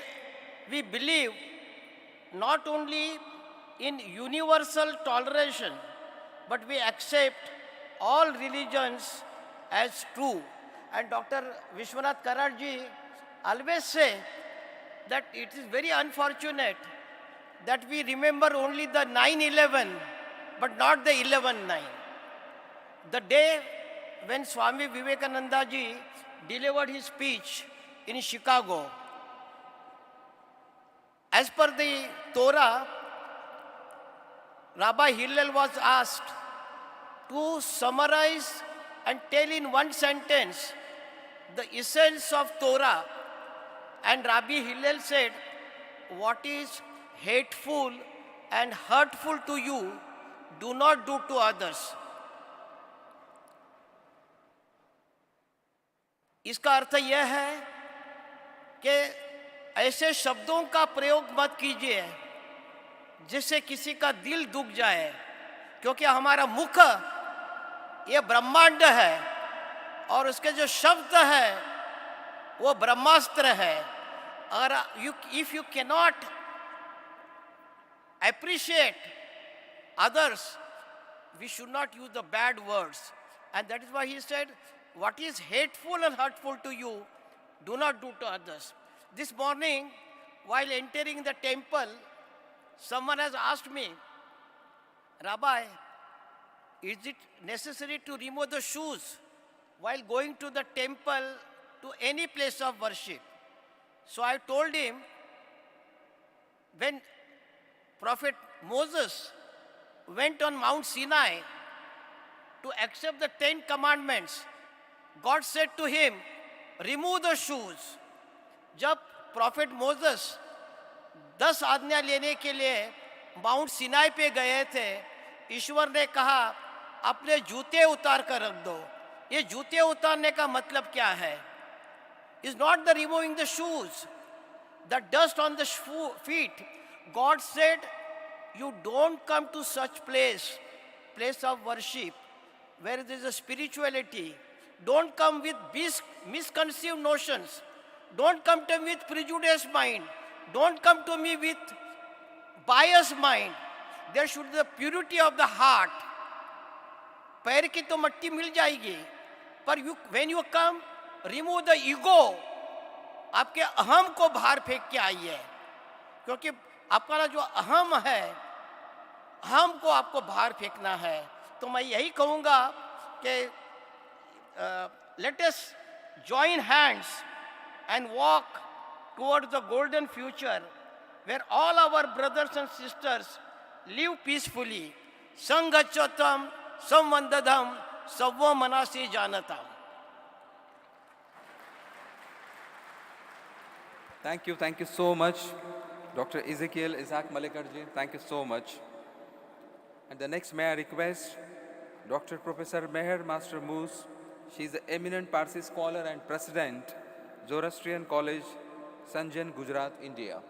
we believe not only in universal toleration, but we accept all religions as true. And Dr. Vishwanath Karad ji always say that it is very unfortunate that we remember only the 9/11, but not the 11/9. The day when Swami Vivekananda ji delivered his speech in Chicago, as per the Torah, Rabbi Hillel was asked to summarize and tell in one sentence the essence of Torah. And Rabbi Hillel said, what is hateful and hurtful to you, do not do to others. इसका अर्थ यह है कि ऐसे शब्दों का प्रयोग मत कीजिए जिससे किसी का दिल दुख जाए, क्योंकि हमारा मुख ये ब्रह्मांड है और उसके जो शब्द है वो ब्रह्मास्त्र है। और if you cannot appreciate others, we should not use the bad words. And that is why he said, what is hateful and hurtful to you, do not do to others. This morning, while entering the temple, someone has asked me, Rabbi, is it necessary to remove the shoes while going to the temple, to any place of worship? So I told him, when Prophet Moses went on Mount Sinai to accept the 10 commandments, God said to him, remove the shoes. जब prophet Moses 10 आज्ञा लेने के लिए Mount Sinai पे गए थे, ईश्वर ने कहा अपने जूते उतार कर रख दो। ये जूते उतारने का मतलब क्या है? Is not the removing the shoes, the dust on the feet. God said, you don't come to such place of worship, where there is a spirituality. Don't come with misconceived notions. Don't come to me with prejudiced mind. Don't come to me with biased mind. There should be the purity of the heart. पैर की तो मट्टी मिल जाएगी, पर when you come, remove the ego. आपके अहम को बाहर फेंक के आइए, क्योंकि आपका जो अहम है, अहम को आपको बाहर फेंकना है. तो मैं यही कहूँगा कि let us join hands and walk towards the golden future where all our brothers and sisters live peacefully. Sanghachatam, samvandadam, savva manasi janatam. Thank you so much, Dr. Ezekiel Isaac Malikarji. Thank you so much. And the next may I request Dr. Professor Meher Master Moose. She is the eminent Parsi scholar and president, Zoroastrian College, Sanjan, Gujarat, India.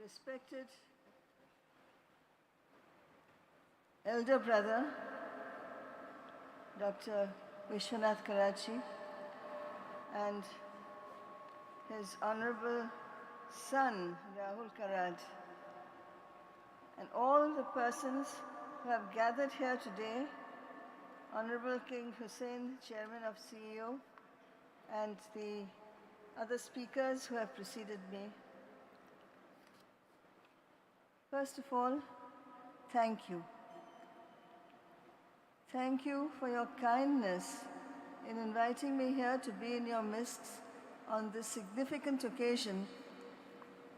Respected elder brother, Dr. Vishwanath Karachi, and his honorable son, Rahul Karaj, and all the persons who have gathered here today, Honorable King Hussein, Chairman of CEO, and the other speakers who have preceded me. First of all, thank you. Thank you for your kindness in inviting me here to be in your midst on this significant occasion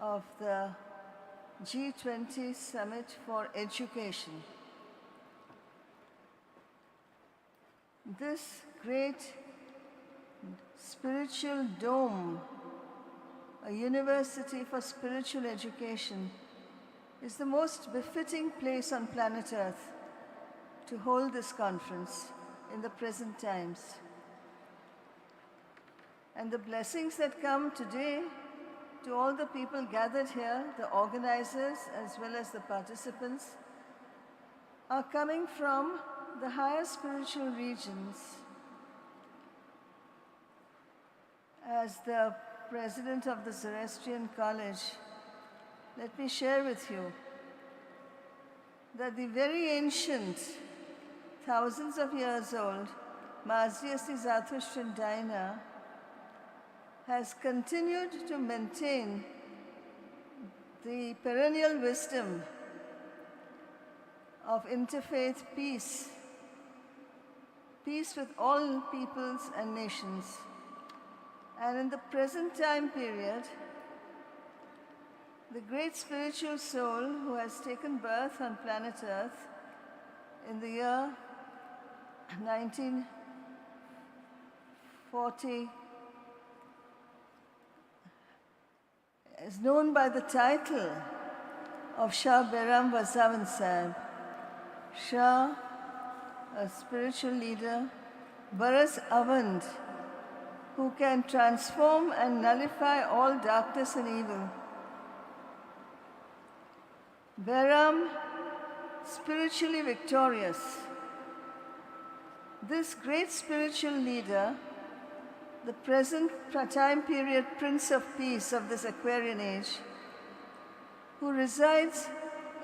of the G20 Summit for Education. This great spiritual dome, a university for spiritual education, is the most befitting place on planet Earth to hold this conference in the present times. And the blessings that come today to all the people gathered here, the organizers as well as the participants, are coming from the higher spiritual regions. As the president of the Zoroastrian College, let me share with you that the very ancient, thousands of years old, Mazdiyasti Zarathustrian Dina has continued to maintain the perennial wisdom of interfaith peace, peace with all peoples and nations. And in the present time period, the great spiritual soul who has taken birth on planet Earth in the year 1940 is known by the title of Shah Behram Vasavan Sahib. Shah, a spiritual leader, Baras Avand, who can transform and nullify all darkness and evil. Behram, spiritually victorious. This great spiritual leader, the present time period Prince of Peace of this Aquarian age, who resides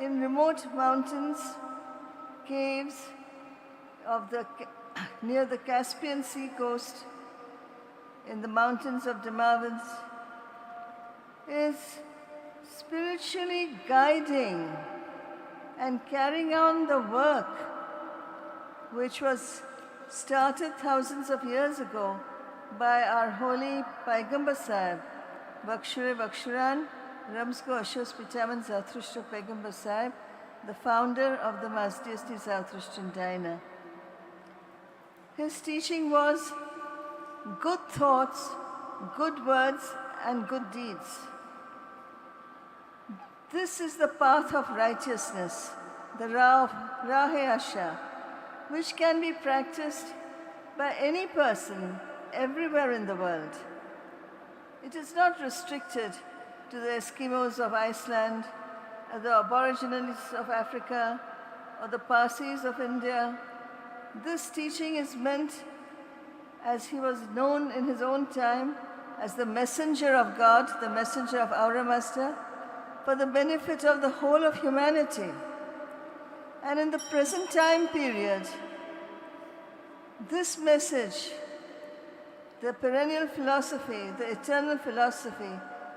in remote mountains, caves near the Caspian Sea coast, in the mountains of Damavand, is spiritually guiding and carrying on the work which was started thousands of years ago by our holy Paigambar Sahib, Bakshure Bakshuran, Ramsko Ashos Pitaman Zarathustra Paigambar Sahib, the founder of the Mazdiyasti Zarathustrian Dina. His teaching was good thoughts good words and good deeds. This is the path of righteousness, the Rahe-Asha, which can be practiced by any person everywhere in the world. It is not restricted to the Eskimos of Iceland, or the Aborigines of Africa, or the Parsis of India. This teaching is meant, as he was known in his own time, as the messenger of God, the messenger of Aura Master, for the benefit of the whole of humanity. And in the present time period, this message, the perennial philosophy, the eternal philosophy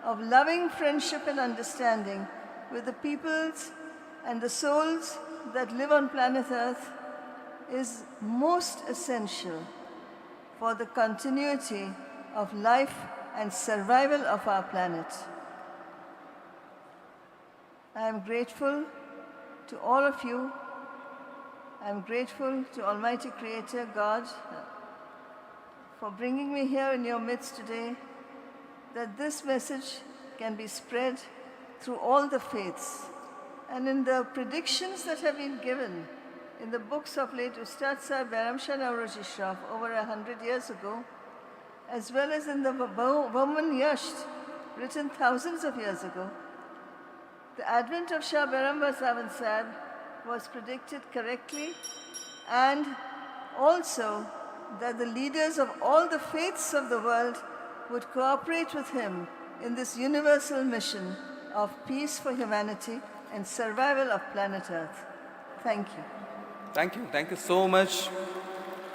of loving friendship and understanding with the peoples and the souls that live on planet Earth is most essential for the continuity of life and survival of our planet. I am grateful to all of you. I am grateful to Almighty Creator God for bringing me here in your midst today, that this message can be spread through all the faiths. And in the predictions that have been given in the books of late Ustad Sahib Bairam Shah Nauroji Shroff over 100 years ago, as well as in the Woman Yasht, written thousands of years ago, the advent of Shah Bairam Vasavan Sahib was predicted correctly, and also that the leaders of all the faiths of the world would cooperate with him in this universal mission of peace for humanity and survival of planet Earth. Thank you. Thank you. Thank you so much,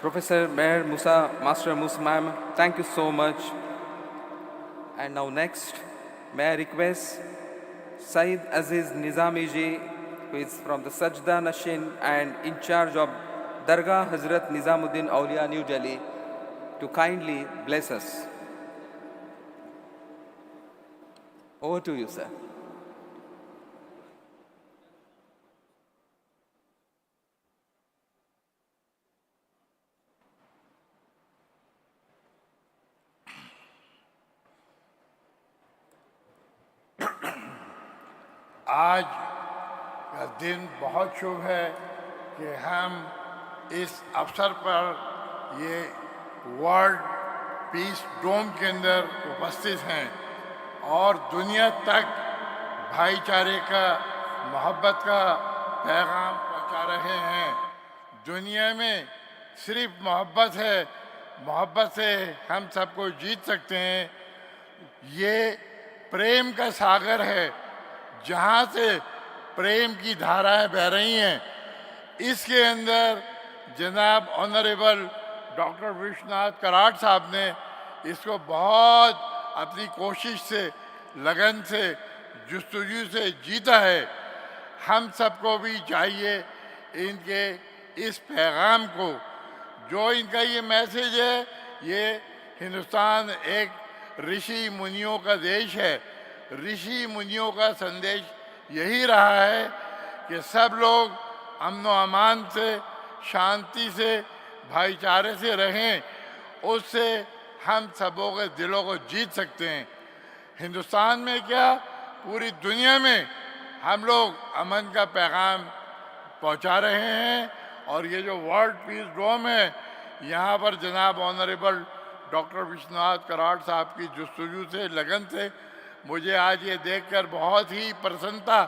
Professor Meher Musa, Master Musa ma'am. Thank you so much. And now next, may I request Saeed Aziz Nizami ji, who is from the Sajda Nashin and in charge of Dargah Hazrat Nizamuddin Auliya, New Delhi, to kindly bless us. Over to you, sir. आज का दिन बहुत शुभ है कि हम इस अवसर पर ये वर्ल्ड पीस डोम के अंदर उपस्थित हैं और दुनिया तक भाईचारे का, मोहब्बत का पैगाम पहुंचा रहे हैं। दुनिया में सिर्फ मोहब्बत है, मोहब्बत से हम सबको जीत सकते हैं। ये प्रेम का सागर है, जहाँ से प्रेम की धाराएं बह रही हैं। इसके अंदर जनाब ऑनरेबल डॉक्टर विश्वनाथ कराड़ साहब ने इसको बहुत अपनी कोशिश से, लगन से, जुस्तजू से जीता है। हम सबको भी चाहिए इनके इस पैगाम को, जो इनका ये मैसेज है, ये हिंदुस्तान एक ऋषि मुनियों का देश है। ऋषि मुनियों का संदेश यही रहा है कि सब लोग अमन व अमान से, शांति से, भाईचारे से रहें। उससे हम सबों के दिलों को जीत सकते हैं। हिंदुस्तान में क्या, पूरी दुनिया में हम लोग अमन का पैगाम पहुंचा रहे हैं। और ये जो वर्ल्ड पीस डोम है, यहाँ पर जनाब ऑनरेबल डॉक्टर विश्वनाथ कराड़ साहब की जुस्तजू से, लगन से मुझे आज ये देखकर बहुत ही प्रसन्नता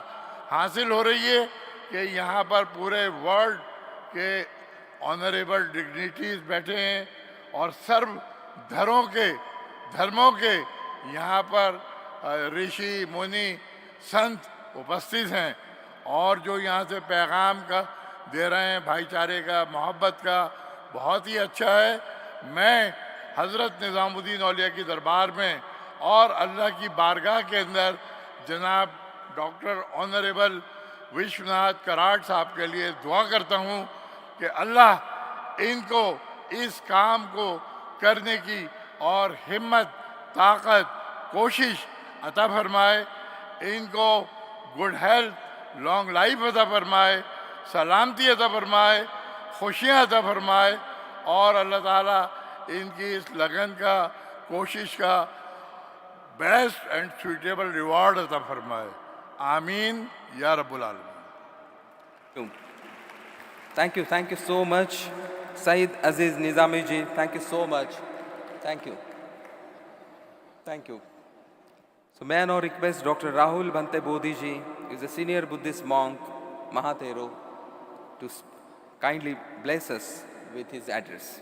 हासिल हो रही है कि यहाँ पर पूरे वर्ल्ड के ऑनरेबल डिग्निटीज बैठे हैं और सर्व धर्मों के यहाँ पर ऋषि मुनि संत उपस्थित हैं और जो यहाँ से पैगाम का दे रहे हैं, भाईचारे का, मोहब्बत का, बहुत ही अच्छा है। मैं हज़रत निज़ामुद्दीन औलिया की दरबार में और अल्लाह की बारगाह के अंदर जनाब डॉक्टर ऑनरेबल विश्वनाथ कराड़ साहब के लिए दुआ करता हूँ कि अल्लाह इनको इस काम को करने की और हिम्मत, ताकत, कोशिश अता फरमाए। इनको गुड हेल्थ, लॉन्ग लाइफ अता फरमाए, सलामती अता फरमाए, खुशियाँ अता फरमाए और अल्लाह ताला इनकी इस लगन का कोशिश का बेस्ट एंड सुइटेबल रिवॉर्ड अता फरमाए। आमीन या रब्बुल आलमीन। Thank you so much, Saeed Aziz Nizami ji. Thank you so much. Thank you. Thank you. So may I now request Dr. Rahul Bhante Bodhi ji, who is a senior Buddhist monk, Mahatero, to kindly bless us with his address.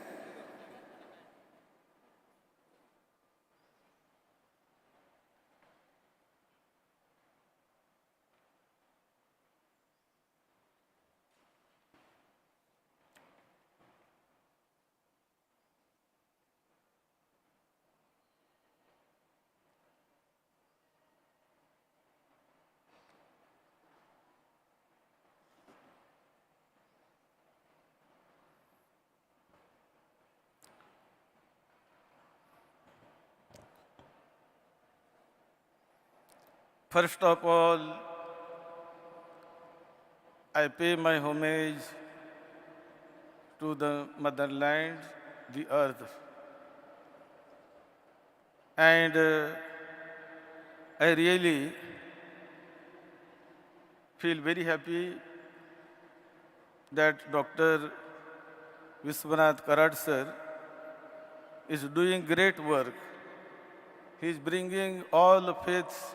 First of all, I pay my homage to the motherland, the earth. And I really feel very happy that Dr. Vishwanath Karad sir is doing great work. He is bringing all the faiths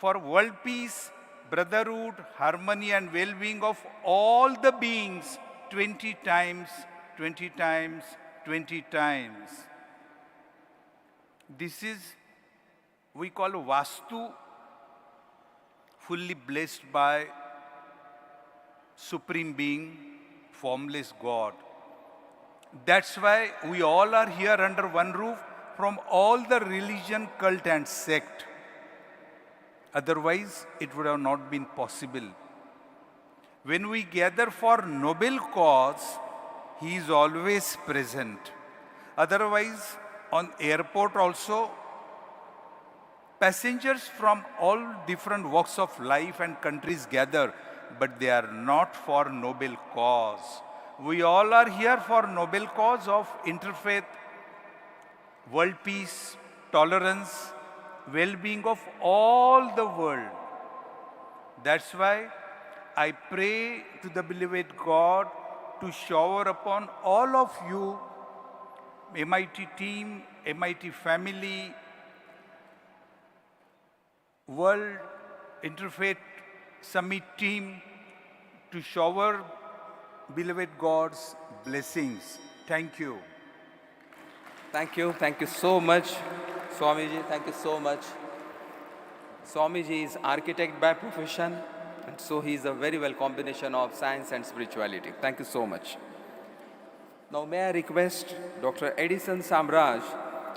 for world peace, brotherhood, harmony, and well-being of all the beings 20 times, 20 times, 20 times. This is, we call Vastu, fully blessed by Supreme Being, formless God. That's why we all are here under one roof from all the religion, cult, and sect. Otherwise, it would have not been possible. When we gather for noble cause, he is always present. Otherwise, on airport also, passengers from all different walks of life and countries gather, but they are not for noble cause. We all are here for noble cause of interfaith, world peace, tolerance, well-being of all the world. That's why I pray to the beloved God to shower upon all of you, MIT team, MIT family, World Interfaith Summit team, to shower beloved God's blessings. Thank you. Thank you. Thank you so much, Swamiji. Thank you so much. Swamiji is architect by profession, and so he is a very well combination of science and spirituality. Thank you so much. Now may I request Dr. Edison Samraj,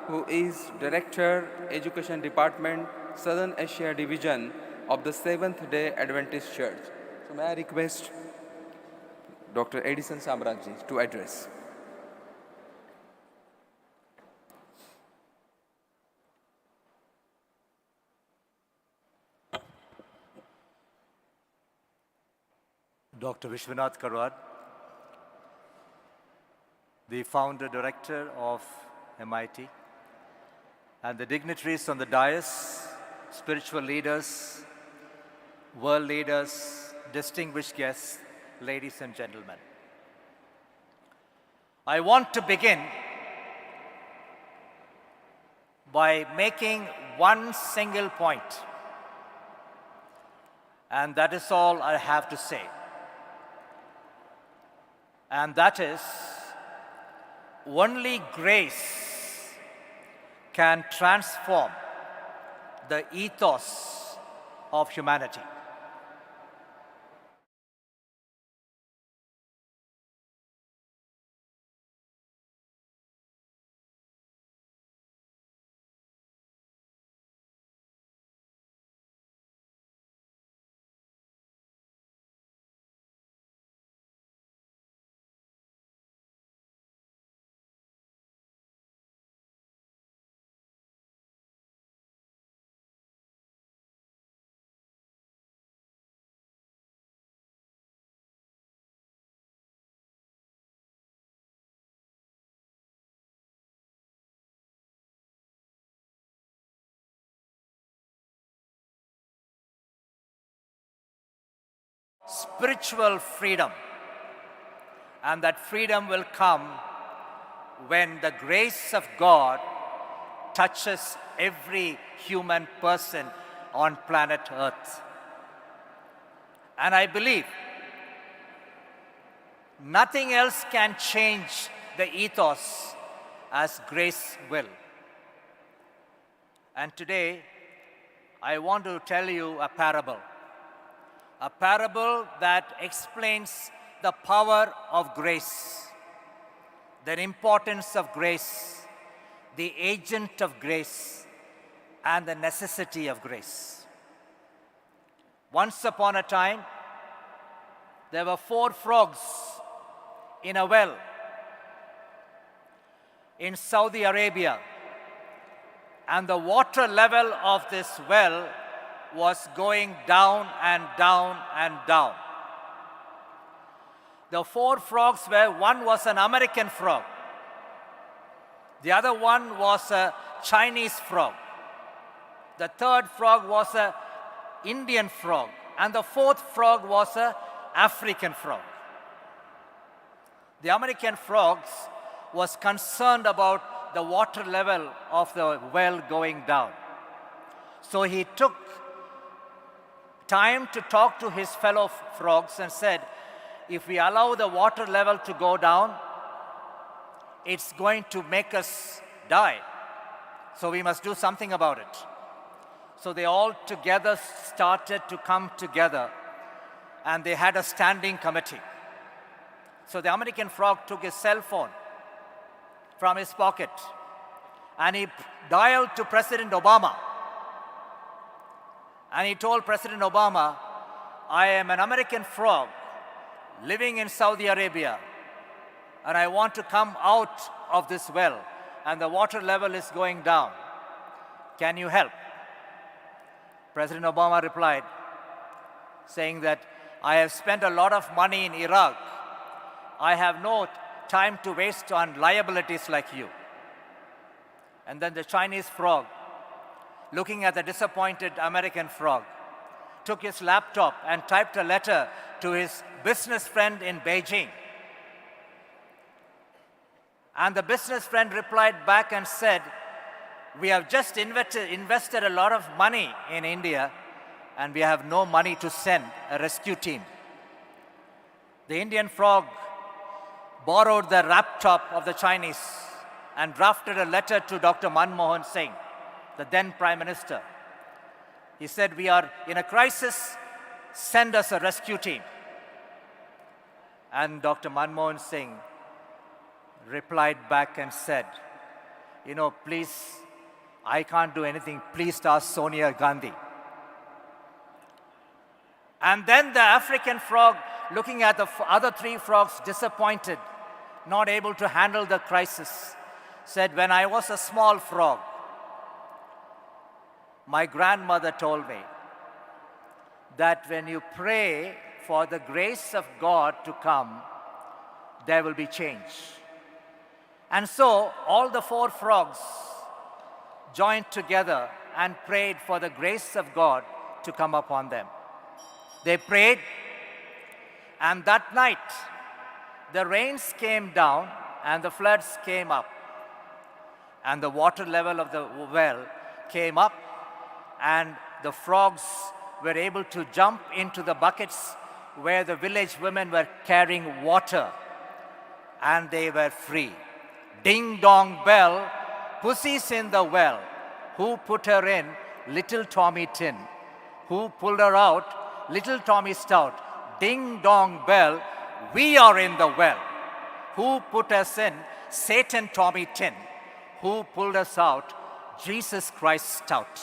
who is Director, Education Department, Southern Asia Division of the Seventh-day Adventist Church. So may I request Dr. Edison Samraj to address. Dr. Vishwanath Karwad, the founder director of MIT, and the dignitaries on the dais, spiritual leaders, world leaders, distinguished guests, ladies and gentlemen. I want to begin by making one single point, and that is all I have to say. And that is, only grace can transform the ethos of humanity. Spiritual freedom. And that freedom will come when the grace of God touches every human person on planet Earth. And I believe nothing else can change the ethos as grace will. And today, I want to tell you a parable that explains the power of grace, the importance of grace, the agent of grace, and the necessity of grace. Once upon a time, there were 4 frogs in a well in Saudi Arabia, and the water level of this well was going down and down and down. The 4 frogs were, one was an American frog, the other one was a Chinese frog, the third frog was an Indian frog, and the 4th frog was an African frog. The American frogs was concerned about the water level of the well going down. So he took time to talk to his fellow frogs and said, if we allow the water level to go down, it's going to make us die. So we must do something about it. So they all together started to come together, and they had a standing committee. So the American frog took his cell phone from his pocket and he dialed to President Obama. And he told President Obama, I am an American frog living in Saudi Arabia, and I want to come out of this well, and the water level is going down. Can you help? President Obama replied, saying that I have spent a lot of money in Iraq. I have no time to waste on liabilities like you. And then the Chinese frog, looking at the disappointed American frog, took his laptop and typed a letter to his business friend in Beijing. And the business friend replied back and said, we have just invested a lot of money in India, and we have no money to send a rescue team. The Indian frog borrowed the laptop of the Chinese and drafted a letter to Dr. Manmohan Singh, the then Prime Minister. He said, we are in a crisis, send us a rescue team. And Dr. Manmohan Singh replied back and said, please, I can't do anything. Please ask Sonia Gandhi. And then the African frog, looking at the other three frogs, disappointed, not able to handle the crisis, said, when I was a small frog, my grandmother told me that when you pray for the grace of God to come, there will be change. And so all the four frogs joined together and prayed for the grace of God to come upon them. They prayed, and that night the rains came down and the floods came up, and the water level of the well came up, and the frogs were able to jump into the buckets where the village women were carrying water, and they were free. Ding dong bell, pussy's in the well. Who put her in? Little Tommy Tin. Who pulled her out? Little Tommy Stout. Ding dong bell, we are in the well. Who put us in? Satan Tommy Tin. Who pulled us out? Jesus Christ Stout.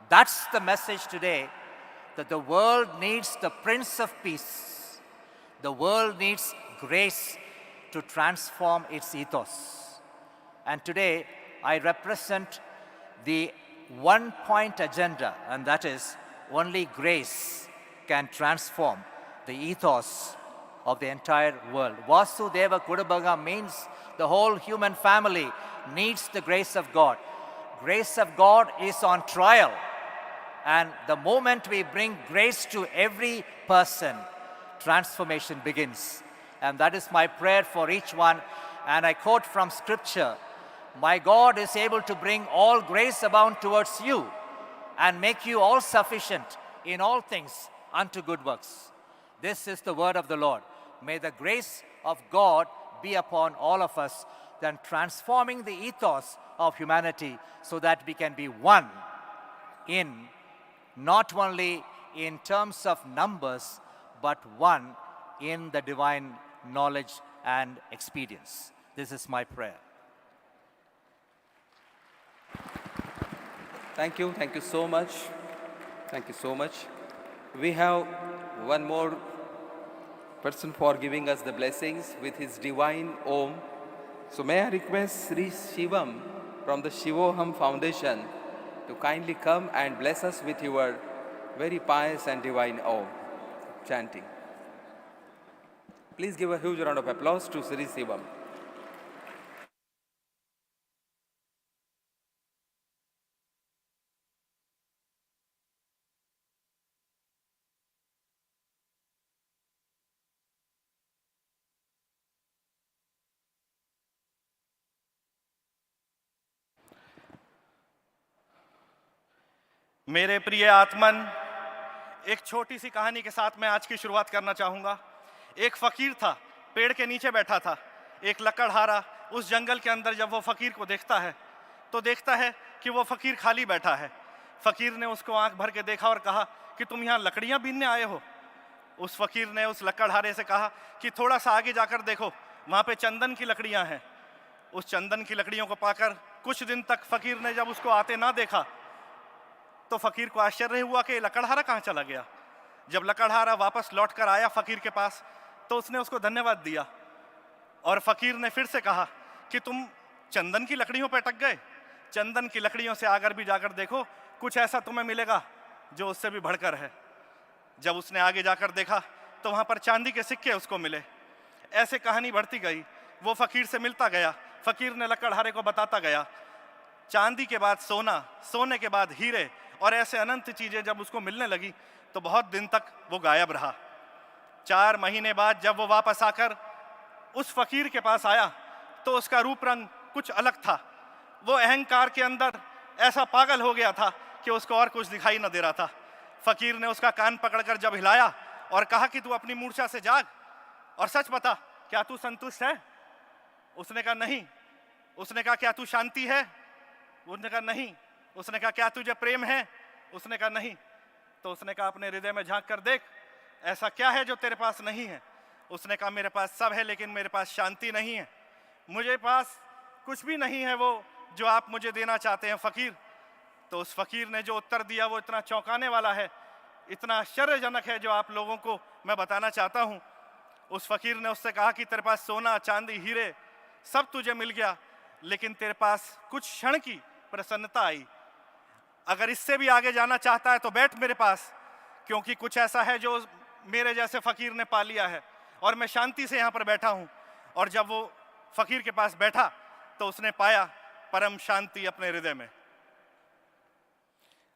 That's the message today, that the world needs the Prince of Peace. The world needs grace to transform its ethos. And today, I represent the one-point agenda, and that is only grace can transform the ethos of the entire world. Vasudeva Kudabhaga means the whole human family needs the grace of God. Grace of God is on trial. And the moment we bring grace to every person, transformation begins. And that is my prayer for each one. And I quote from Scripture, my God is able to bring all grace abound towards you and make you all sufficient in all things unto good works. This is the word of the Lord. May the grace of God be upon all of us, then transforming the ethos of humanity so that we can be one in, not only in terms of numbers, but one in the divine knowledge and experience. This is my prayer. Thank you so much. Thank you so much. We have one more person for giving us the blessings with his divine Om. So may I request Sri Shivam from the Shivoham Foundation to kindly come and bless us with your very pious and divine Om chanting. Please give a huge round of applause to Sri Shivam. मेरे प्रिय आत्मन, एक छोटी सी कहानी के साथ मैं आज की शुरुआत करना चाहूँगा। एक फ़कीर था, पेड़ के नीचे बैठा था। एक लकड़हारा उस जंगल के अंदर जब वो फ़कीर को देखता है तो देखता है कि वो फ़कीर खाली बैठा है। फ़कीर ने उसको आंख भर के देखा और कहा कि तुम यहाँ लकड़ियाँ बीनने आए हो? उस फ़कीर ने उस लकड़हारे से कहा कि थोड़ा सा आगे जाकर देखो, वहाँ पे चंदन की लकड़ियाँ हैं। उस चंदन की लकड़ियों को पाकर कुछ दिन तक फ़कीर ने जब उसको आते ना देखा तो फ़कीर को आश्चर्य हुआ कि लकड़हारा कहाँ चला गया। जब लकड़हारा वापस लौट कर आया फ़कीर के पास तो उसने उसको धन्यवाद दिया और फ़कीर ने फिर से कहा कि तुम चंदन की लकड़ियों पर अटक गए, चंदन की लकड़ियों से आकर भी जाकर देखो, कुछ ऐसा तुम्हें मिलेगा जो उससे भी बढ़कर है। जब उसने आगे जाकर देखा तो वहाँ पर चांदी के सिक्के उसको मिले। ऐसे कहानी बढ़ती गई, वो फ़कीर से मिलता गया, फ़कीर ने लकड़हारे को बताता गया। चांदी के बाद सोना, सोने के बाद हीरे और ऐसे अनंत चीज़ें जब उसको मिलने लगी तो बहुत दिन तक वो गायब रहा। 4 महीने बाद जब वो वापस आकर उस फ़कीर के पास आया तो उसका रूप रंग कुछ अलग था। वो अहंकार के अंदर ऐसा पागल हो गया था कि उसको और कुछ दिखाई न दे रहा था। फ़कीर ने उसका कान पकड़कर जब हिलाया और कहा कि तू अपनी मूर्छा से जाग और सच बता, क्या तू संतुष्ट है? उसने कहा नहीं। उसने कहा क्या तू शांति है? उसने कहा नहीं। उसने कहा क्या तुझे प्रेम है? उसने कहा नहीं। तो उसने कहा अपने हृदय में झांक कर देख, ऐसा क्या है जो तेरे पास नहीं है? उसने कहा मेरे पास सब है लेकिन मेरे पास शांति नहीं है। मुझे पास कुछ भी नहीं है वो जो आप मुझे देना चाहते हैं फ़कीर। तो उस फ़कीर ने जो उत्तर दिया वो इतना चौंकाने वाला है, इतना आश्चर्यजनक है, जो आप लोगों को मैं बताना चाहता हूँ। उस फ़कीर ने उससे कहा कि तेरे पास सोना, चांदी, हीरे सब तुझे मिल गया, लेकिन तेरे पास कुछ क्षण की प्रसन्नता आई। अगर इससे भी आगे जाना चाहता है तो बैठ मेरे पास, क्योंकि कुछ ऐसा है जो मेरे जैसे फ़कीर ने पा लिया है और मैं शांति से यहाँ पर बैठा हूँ। और जब वो फ़कीर के पास बैठा तो उसने पाया परम शांति अपने हृदय में।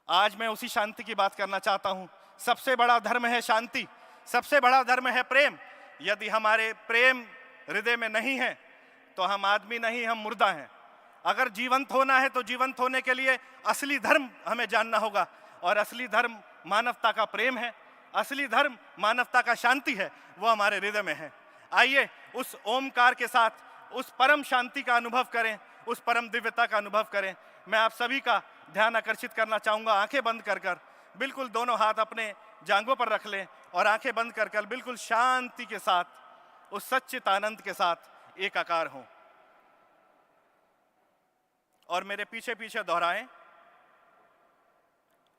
आज मैं उसी शांति की बात करना चाहता हूँ। सबसे बड़ा धर्म है शांति, सबसे बड़ा धर्म है प्रेम। यदि हमारे प्रेम हृदय में नहीं है तो हम आदमी नहीं, हम मुर्दा हैं। अगर जीवंत होना है तो जीवंत होने के लिए असली धर्म हमें जानना होगा, और असली धर्म मानवता का प्रेम है, असली धर्म मानवता का शांति है, वो हमारे हृदय में है। आइए उस ओमकार के साथ उस परम शांति का अनुभव करें, उस परम दिव्यता का अनुभव करें। मैं आप सभी का ध्यान आकर्षित करना चाहूँगा, आंखें बंद कर कर, बिल्कुल दोनों हाथ अपने जांघों पर रख लें और आंखें बंद कर कर बिल्कुल शांति के साथ, उस सच्चित आनंद के साथ एकाकार हों और मेरे पीछे पीछे दोहराएं,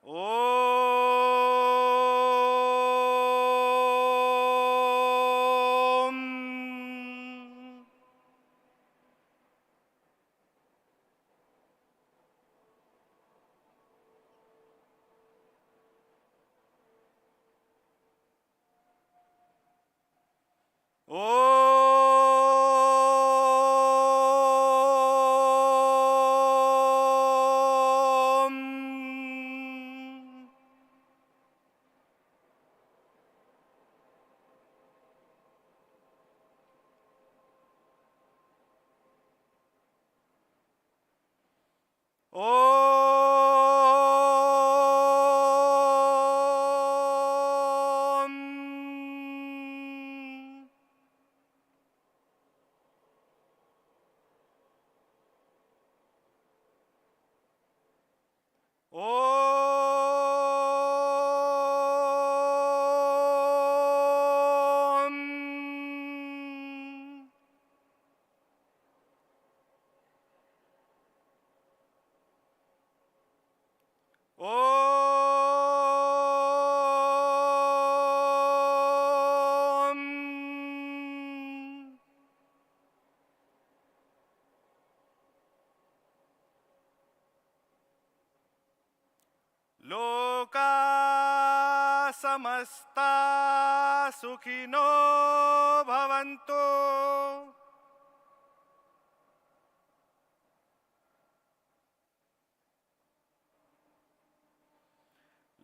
ओम। लोका समस्ता सुखिनो भवन्तु।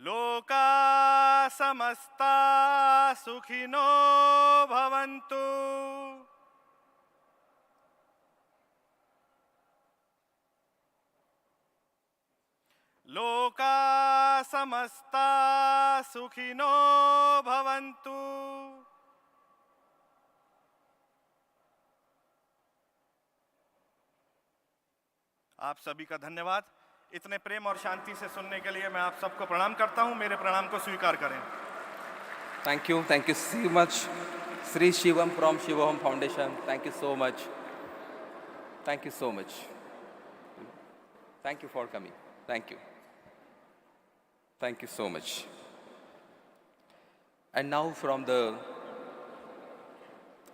लोका समस्ता सुखिनो भवन्तु। लोका समस्ता सुखिनो भवन्तु। आप सभी का धन्यवाद। इतने प्रेम और शांति से सुनने के लिए मैं आप सबको प्रणाम करता हूं। मेरे प्रणाम को स्वीकार करें। Thank you so much, Sri Shivam from Shivam Foundation. Thank you so much. Thank you so much. Thank you for coming. Thank you. Thank you so much. And now from the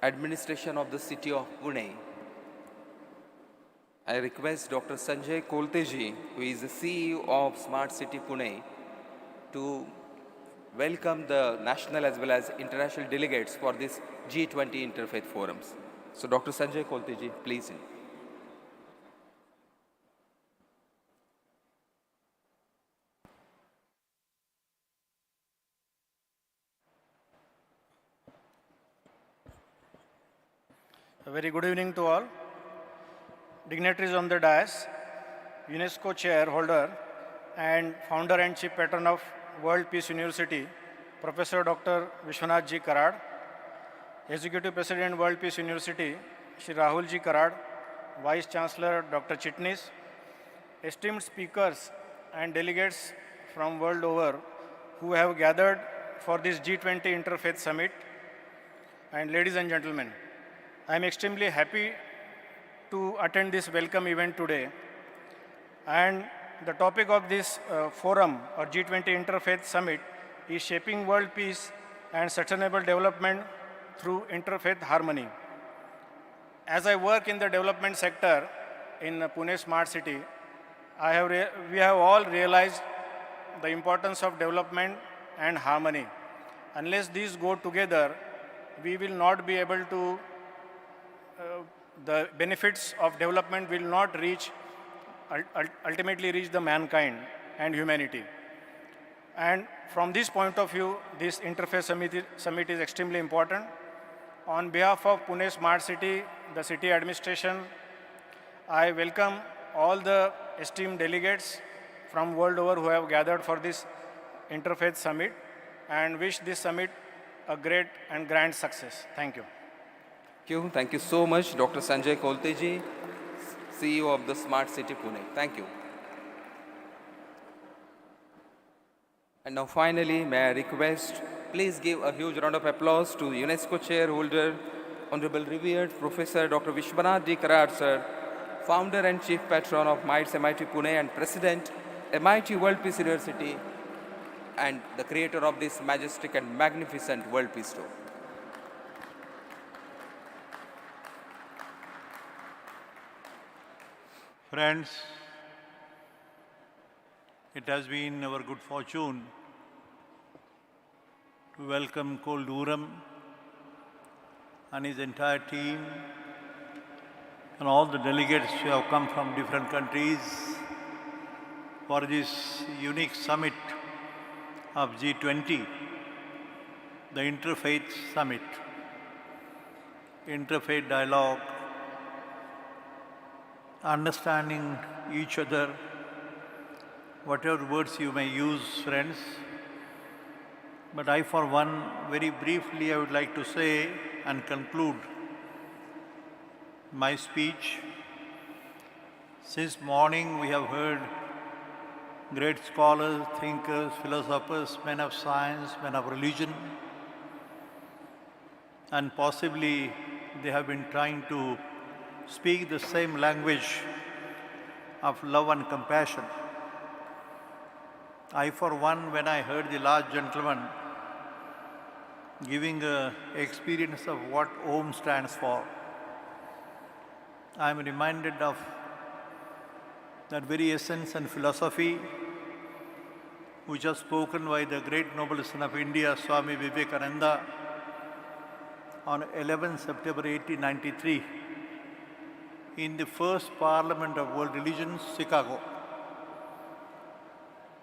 administration of the city of Pune, I request Dr. Sanjay Kolteji, who is the CEO of Smart City Pune, to welcome the national as well as international delegates for this G20 Interfaith Forums. So Dr. Sanjay Kolteji, please. A very good evening to all. Dignitaries on the dais, UNESCO chairholder and founder and chief patron of World Peace University, Professor Dr. Vishwanath Ji Karad, Executive President World Peace University, Shri Rahul Ji Karad, Vice Chancellor Dr. Chitnis, esteemed speakers and delegates from world over who have gathered for this G20 Interfaith Summit, and ladies and gentlemen, I am extremely happy to attend this welcome event today. And the topic of this forum or G20 Interfaith Summit is shaping world peace and sustainable development through interfaith harmony. As I work in the development sector in Pune Smart City, we have all realized the importance of development and harmony. Unless these go together, we will not be able to the benefits of development will not ultimately reach the mankind and humanity. And from this point of view, this Interfaith Summit is extremely important. On behalf of Pune Smart City, the city administration, I welcome all the esteemed delegates from world over who have gathered for this Interfaith Summit and wish this summit a great and grand success. Thank you. Thank you so much, Dr. Sanjay Kolteji, CEO of the Smart City Pune. Thank you. And now finally, may I request, please give a huge round of applause to UNESCO chairholder, Honorable Revered Professor Dr. Vishwanath Ji Karad, sir, founder and chief patron of MITES MIT Pune and president, MIT World Peace University, and the creator of this majestic and magnificent World Peace Tour. Friends, it has been our good fortune to welcome Col Durham and his entire team and all the delegates who have come from different countries for this unique summit of G20, the Interfaith Summit. Interfaith dialogue, understanding each other, whatever words you may use, friends. But I, for one, very briefly, I would like to say and conclude my speech. Since morning, we have heard great scholars, thinkers, philosophers, men of science, men of religion, and possibly they have been trying to speak the same language of love and compassion. I, for one, when I heard the last gentleman giving an experience of what Om stands for, I am reminded of that very essence and philosophy which was spoken by the great noble son of India, Swami Vivekananda, on 11 September 1893 in the first Parliament of World Religions, Chicago,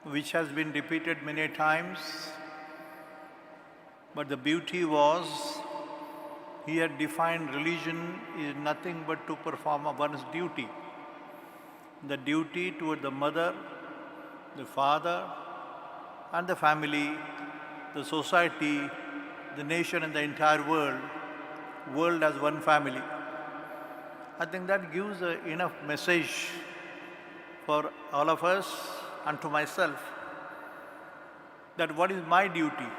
which has been repeated many times. But the beauty was, he had defined religion is nothing but to perform one's duty. The duty toward the mother, the father, and the family, the society, the nation and the entire world as one family. I think that gives enough message for all of us and to myself that what is my duty,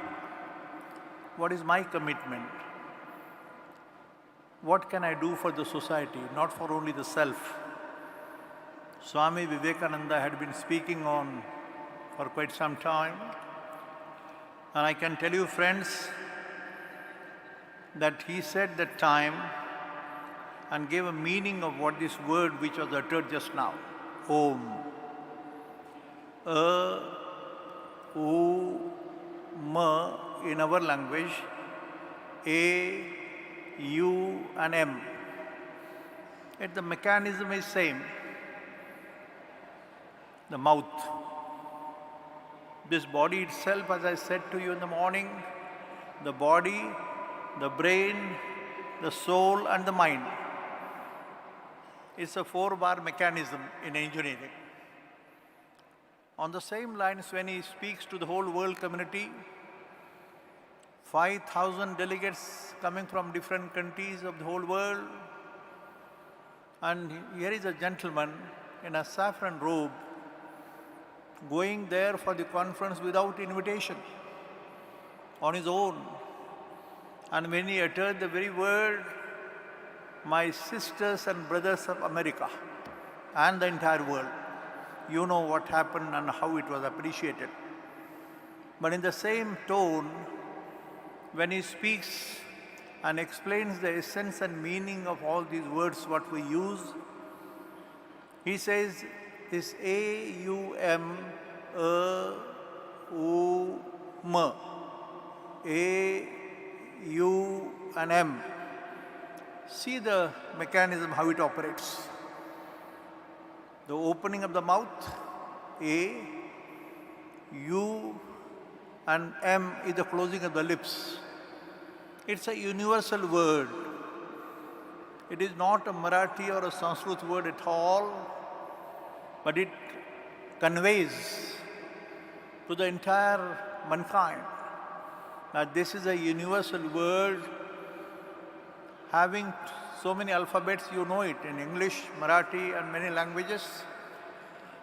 what is my commitment, what can I do for the society, not for only the self. Swami Vivekananda had been speaking on for quite some time, and I can tell you, friends, that he said that time and gave a meaning of what this word which was uttered just now, Om. Ma in our language, A, U and M. Yet the mechanism is same. The mouth. This body itself, as I said to you in the morning, the body, the brain, the soul and the mind. It's a 4-bar mechanism in engineering. On the same lines, when he speaks to the whole world community, 5,000 delegates coming from different countries of the whole world, and here is a gentleman in a saffron robe going there for the conference without invitation, on his own. And when he uttered the very word, my sisters and brothers of America and the entire world, you know what happened and how it was appreciated. But in the same tone, when he speaks and explains the essence and meaning of all these words what we use, he says this A-U-M, A-U-M, A-U and M. See the mechanism, how it operates. The opening of the mouth, A, U and M is the closing of the lips. It's a universal word. It is not a Marathi or a Sanskrit word at all, but it conveys to the entire mankind that this is a universal word having so many alphabets, you know it, in English, Marathi and many languages.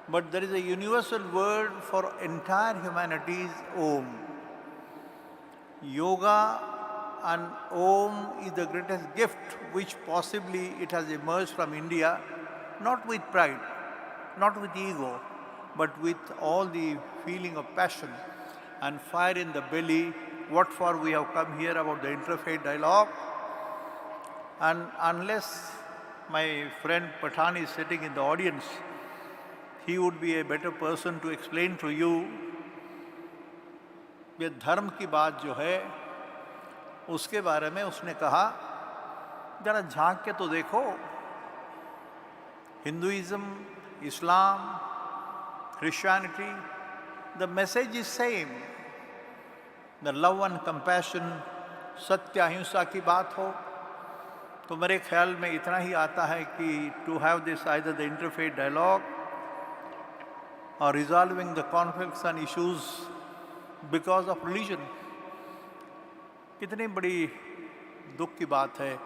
But there is a universal word for entire humanity is Om. Yoga and Om is the greatest gift which possibly it has emerged from India, not with pride, not with ego, but with all the feeling of passion and fire in the belly, what for we have come here about the interfaith dialogue. And unless my friend Pathan is sitting in the audience, he would be a better person to explain to you ये धर्म की बात जो है उसके बारे में उसने कहा जरा झांक के तो देखो Hinduism Islam Christianity, the message is same. The love and compassion, सत्य अहिंसा की बात हो तो मेरे ख्याल में इतना ही आता है कि to have this either the interfaith dialogue or resolving the conflicts and issues because of religion. कितनी बड़ी दुख की बात है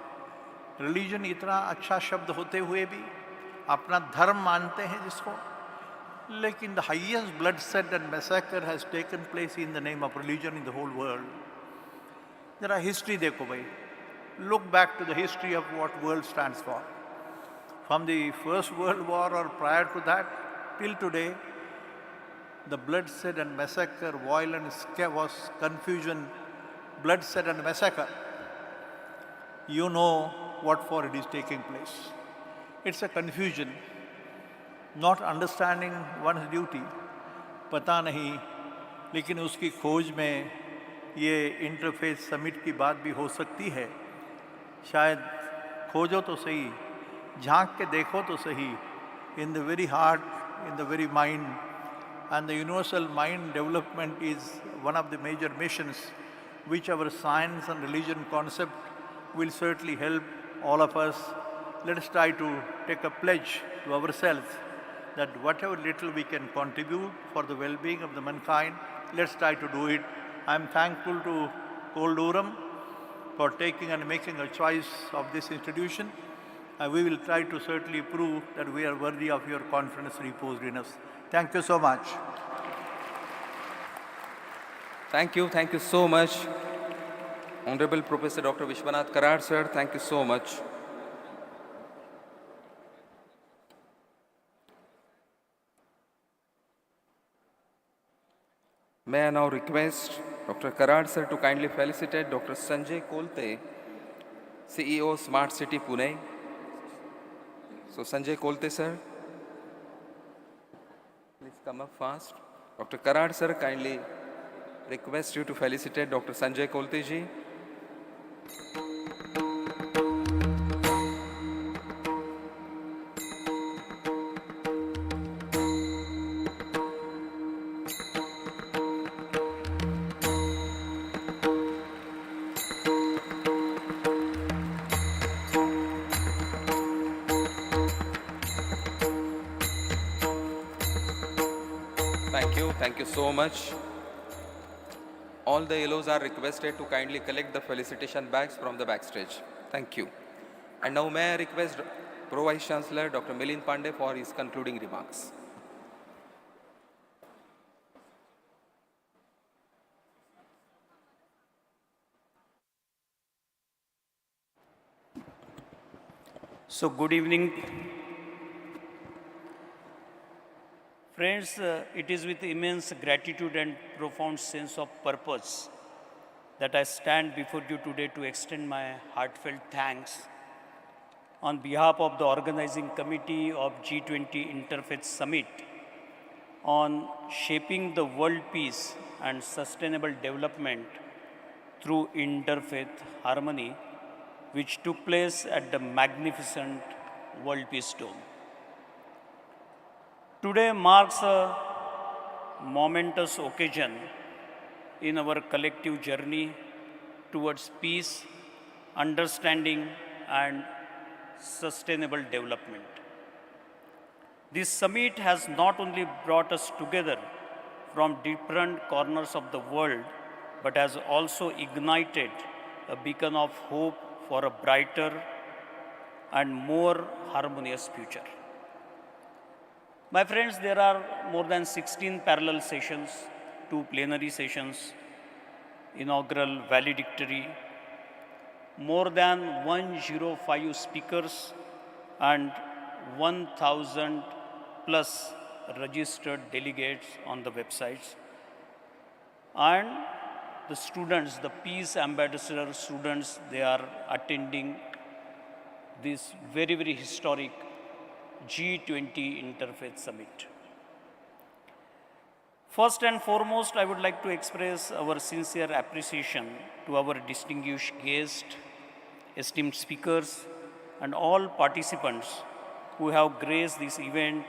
रिलीजन इतना अच्छा शब्द होते हुए भी अपना धर्म मानते हैं जिसको लेकिन the highest bloodshed and massacre has taken place in the name of religion in the whole world. जरा हिस्ट्री देखो भाई, look back to the history of what world stands for. From the First World War or prior to that till today, the bloodshed and massacre, violence, chaos, confusion, bloodshed and massacre. You know what for it is taking place. It's a confusion, not understanding one's duty. पता नहीं, लेकिन उसकी खोज में ये interfaith summit की बात भी हो सकती है. शायद खोजो तो सही, झांक के देखो तो सही. In the very heart, in the very mind, and the universal mind development is one of the major missions which our science and religion concept will certainly help all of us. Let us try to take a pledge to ourselves that whatever little we can contribute for the well-being of the mankind, let's try to do it. I'm thankful to Cole Durham for taking and making a choice of this institution. And we will try to certainly prove that we are worthy of your confidence reposed in us. Thank you so much. Thank you so much, Honorable Professor Dr. Vishwanath Karad, sir. Thank you so much. May I now request Dr. Karad, sir, to kindly felicitate Dr. Sanjay Kolte, CEO, Smart City, Pune. So, Sanjay Kolte, sir, please come up fast. Dr. Karad, sir, kindly request you to felicitate Dr. Sanjay Kolte ji. Thank you so much. All the yellows are requested to kindly collect the felicitation bags from the backstage. Thank you. And now may I request Pro Vice Chancellor Dr. Milind Pandey for his concluding remarks. So good evening. Friends, it is with immense gratitude and profound sense of purpose that I stand before you today to extend my heartfelt thanks on behalf of the organizing committee of G20 Interfaith Summit on shaping the world peace and sustainable development through interfaith harmony, which took place at the magnificent World Peace Dome. Today marks a momentous occasion in our collective journey towards peace, understanding, and sustainable development. This summit has not only brought us together from different corners of the world, but has also ignited a beacon of hope for a brighter and more harmonious future. My friends, there are more than 16 parallel sessions, 2 plenary sessions, inaugural valedictory, more than 105 speakers, and 1,000 plus registered delegates on the websites. And the students, the peace ambassador students, they are attending this very, very historic G20 Interfaith Summit. First and foremost, I would like to express our sincere appreciation to our distinguished guests, esteemed speakers, and all participants who have graced this event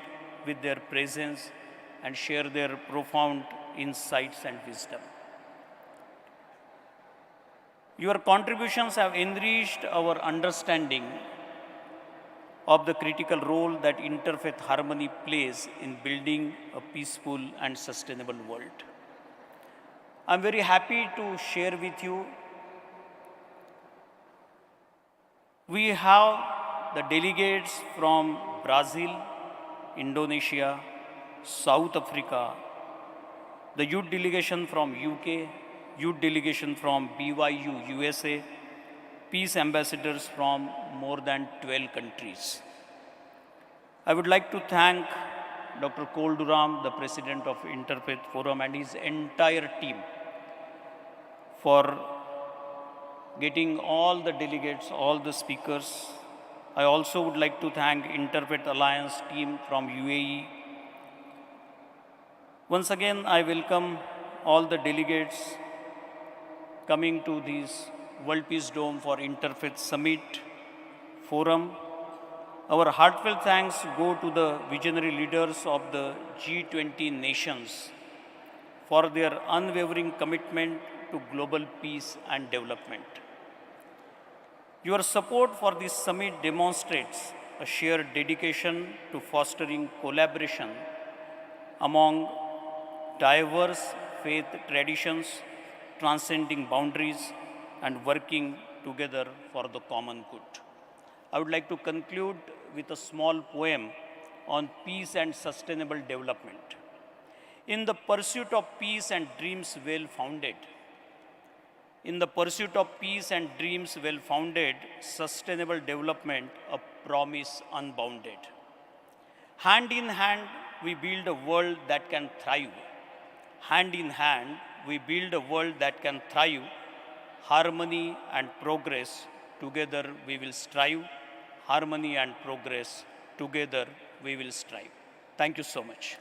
with their presence and share their profound insights and wisdom. Your contributions have enriched our understanding of the critical role that interfaith harmony plays in building a peaceful and sustainable world. I'm very happy to share with you, we have the delegates from Brazil, Indonesia, South Africa, the youth delegation from UK, youth delegation from BYU, USA, peace ambassadors from more than 12 countries. I would like to thank Dr. Cole Durham, the president of Interfaith Forum, and his entire team for getting all the delegates, all the speakers. I also would like to thank Interfaith Alliance team from UAE. Once again, I welcome all the delegates coming to this World Peace Dome for Interfaith Summit Forum. Our heartfelt thanks go to the visionary leaders of the G20 nations for their unwavering commitment to global peace and development. Your support for this summit demonstrates a shared dedication to fostering collaboration among diverse faith traditions, transcending boundaries, and working together for the common good. I would like to conclude with a small poem on peace and sustainable development. In the pursuit of peace and dreams well founded, in the pursuit of peace and dreams well founded, sustainable development, a promise unbounded. Hand in hand, we build a world that can thrive. Hand in hand, we build a world that can thrive. Harmony and progress, together we will strive. Harmony and progress, together we will strive. Thank you so much.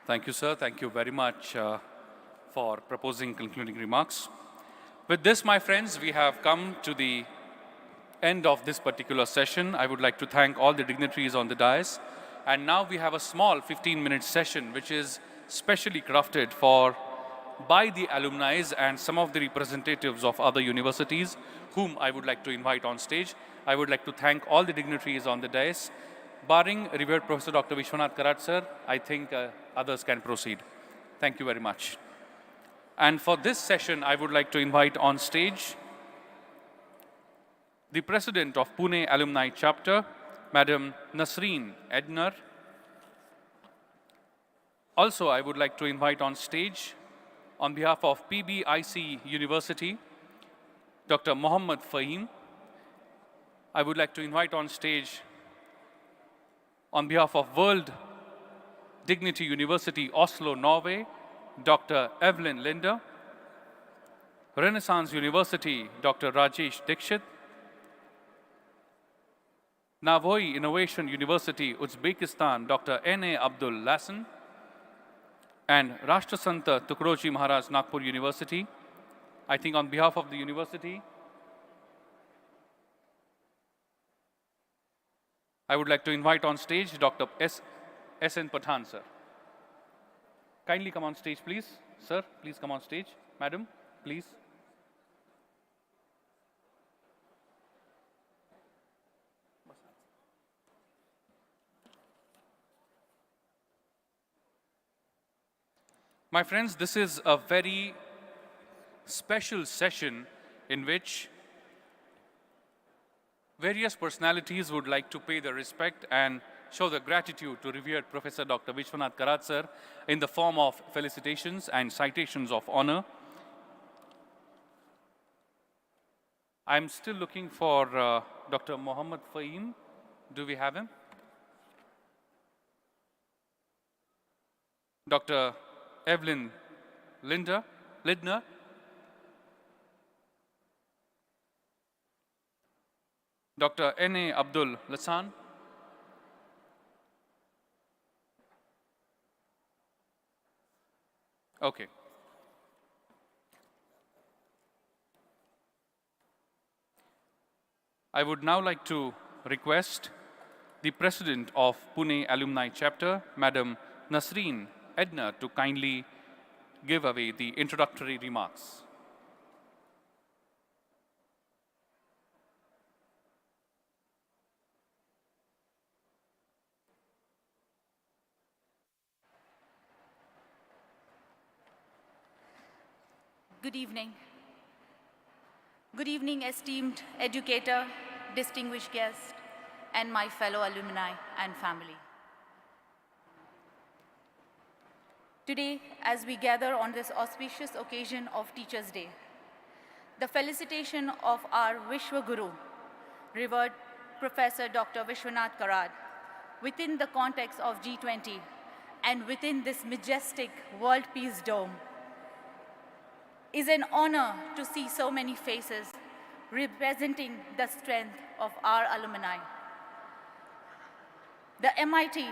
Thank you, sir. Thank you very much for proposing concluding remarks. With this, my friends, we have come to the end of this particular session. I would like to thank all the dignitaries on the dais. And now we have a small 15-minute session, which is specially crafted by the alumni and some of the representatives of other universities, whom I would like to invite on stage. I would like to thank all the dignitaries on the dais. Barring revered Professor Dr. Vishwanath Karad, sir, I think others can proceed. Thank you very much. And for this session, I would like to invite on stage the President of Pune Alumni Chapter, Madam Nasreen Edner. Also, I would like to invite on stage, on behalf of PBIC University, Dr. Mohammad Fahim. I would like to invite on stage, on behalf of World Dignity University, Oslo, Norway, Dr. Evelyn Linder. Renaissance University, Dr. Rajesh Dikshit. Navoi Innovation University, Uzbekistan, Dr. N.A. Abdul Lassen. And Rashtrasanta Tukroji Maharaj, Nagpur University. I think on behalf of the university, I would like to invite on stage Dr. S.N. Pathan, sir. Kindly come on stage, please. Sir, please come on stage. Madam, please. My friends, this is a very special session in which various personalities would like to pay their respect and show their gratitude to revered Professor Dr. Vishwanath Karad, sir, in the form of felicitations and citations of honor. I'm still looking for Dr. Mohammad Fahim. Do we have him? Dr. Evelyn Lindner. Dr. N.A. Abdul Lasan. Okay. I would now like to request the President of Pune Alumni Chapter, Madam Nasreen Edner, to kindly give away the introductory remarks. Good evening. Good evening, esteemed educator, distinguished guest, and my fellow alumni and family. Today, as we gather on this auspicious occasion of Teachers' Day, the felicitation of our Vishwa Guru, revered Professor Dr. Vishwanath Karad, within the context of G20 and within this majestic World Peace Dome, is an honor to see so many faces representing the strength of our alumni. The MIT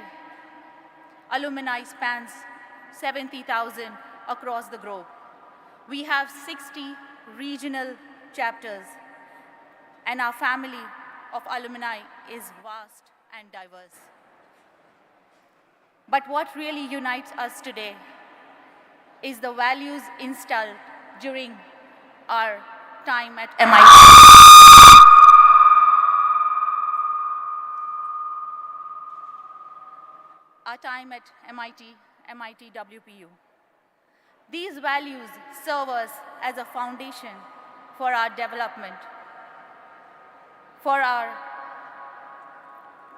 alumni spans 70,000 across the globe. We have 60 regional chapters, and our family of alumni is vast and diverse. But what really unites us today is the values instilled during our time at MIT. our time at MIT, MIT WPU. These values serve us as a foundation for our development, for our,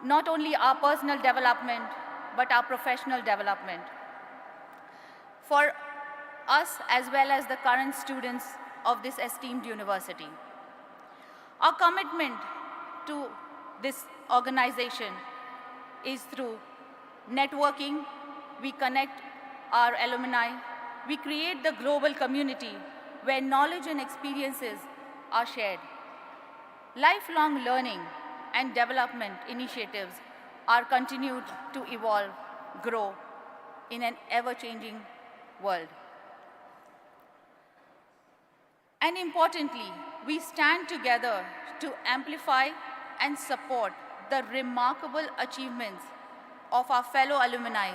not only our personal development, but our professional development. For us as well as the current students of this esteemed university. Our commitment to this organization is through networking. We connect our alumni. We create the global community where knowledge and experiences are shared. Lifelong learning and development initiatives are continued to evolve, grow in an ever-changing world. And importantly, we stand together to amplify and support the remarkable achievements of our fellow alumni,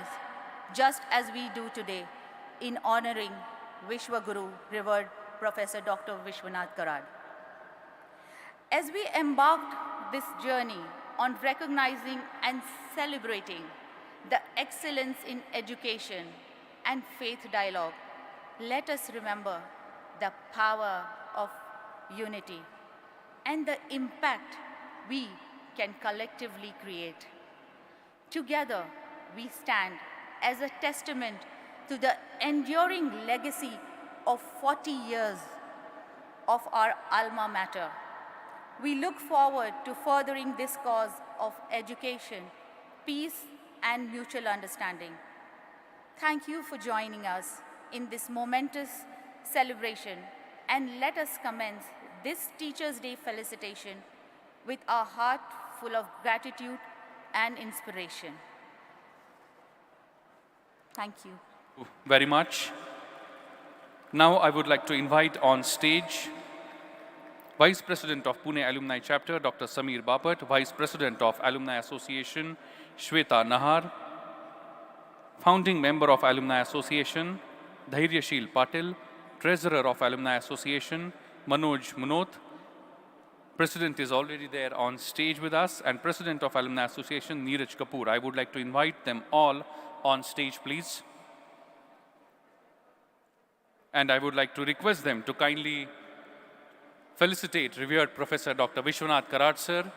just as we do today in honoring Vishwaguru, revered Professor Dr. Vishwanath Karad. As we embarked this journey on recognizing and celebrating the excellence in education and faith dialogue, let us remember the power of unity and the impact we can collectively create. Together, we stand as a testament to the enduring legacy of 40 years of our alma mater. We look forward to furthering this cause of education, peace, and mutual understanding. Thank you for joining us in this momentous celebration, and let us commence this Teachers' Day felicitation with our heart full of gratitude and inspiration. Thank you. Very much. Now I would like to invite on stage Vice President of Pune Alumni Chapter, Dr. Samir Bapat, Vice President of Alumni Association, Shweta Nahar, Founding Member of Alumni Association, Dhairyashil Patil, Treasurer of Alumni Association, Manoj Munot. President is already there on stage with us, and President of Alumni Association, Neeraj Kapoor. I would like to invite them all on stage, please. And I would like to request them to kindly felicitate revered Professor Dr. Vishwanath Karad, sir.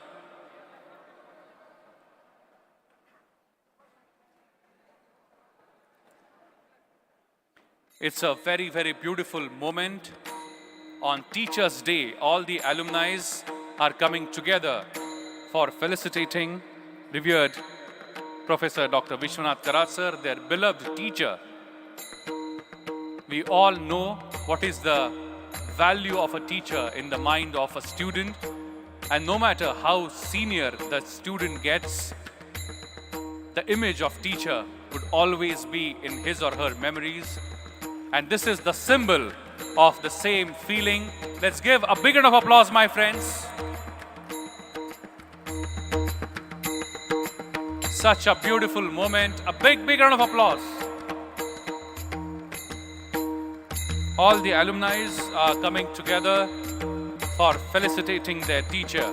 It's a very, very beautiful moment. On Teachers' Day, all the alumni are coming together for felicitating revered Professor Dr. Vishwanath Karad, sir, their beloved teacher. We all know what is the value of a teacher in the mind of a student, and no matter how senior the student gets, the image of teacher would always be in his or her memories, and this is the symbol of the same feeling. Let's give a big round of applause, my friends. Such a beautiful moment. A big round of applause. All the alumni are coming together for felicitating their teacher.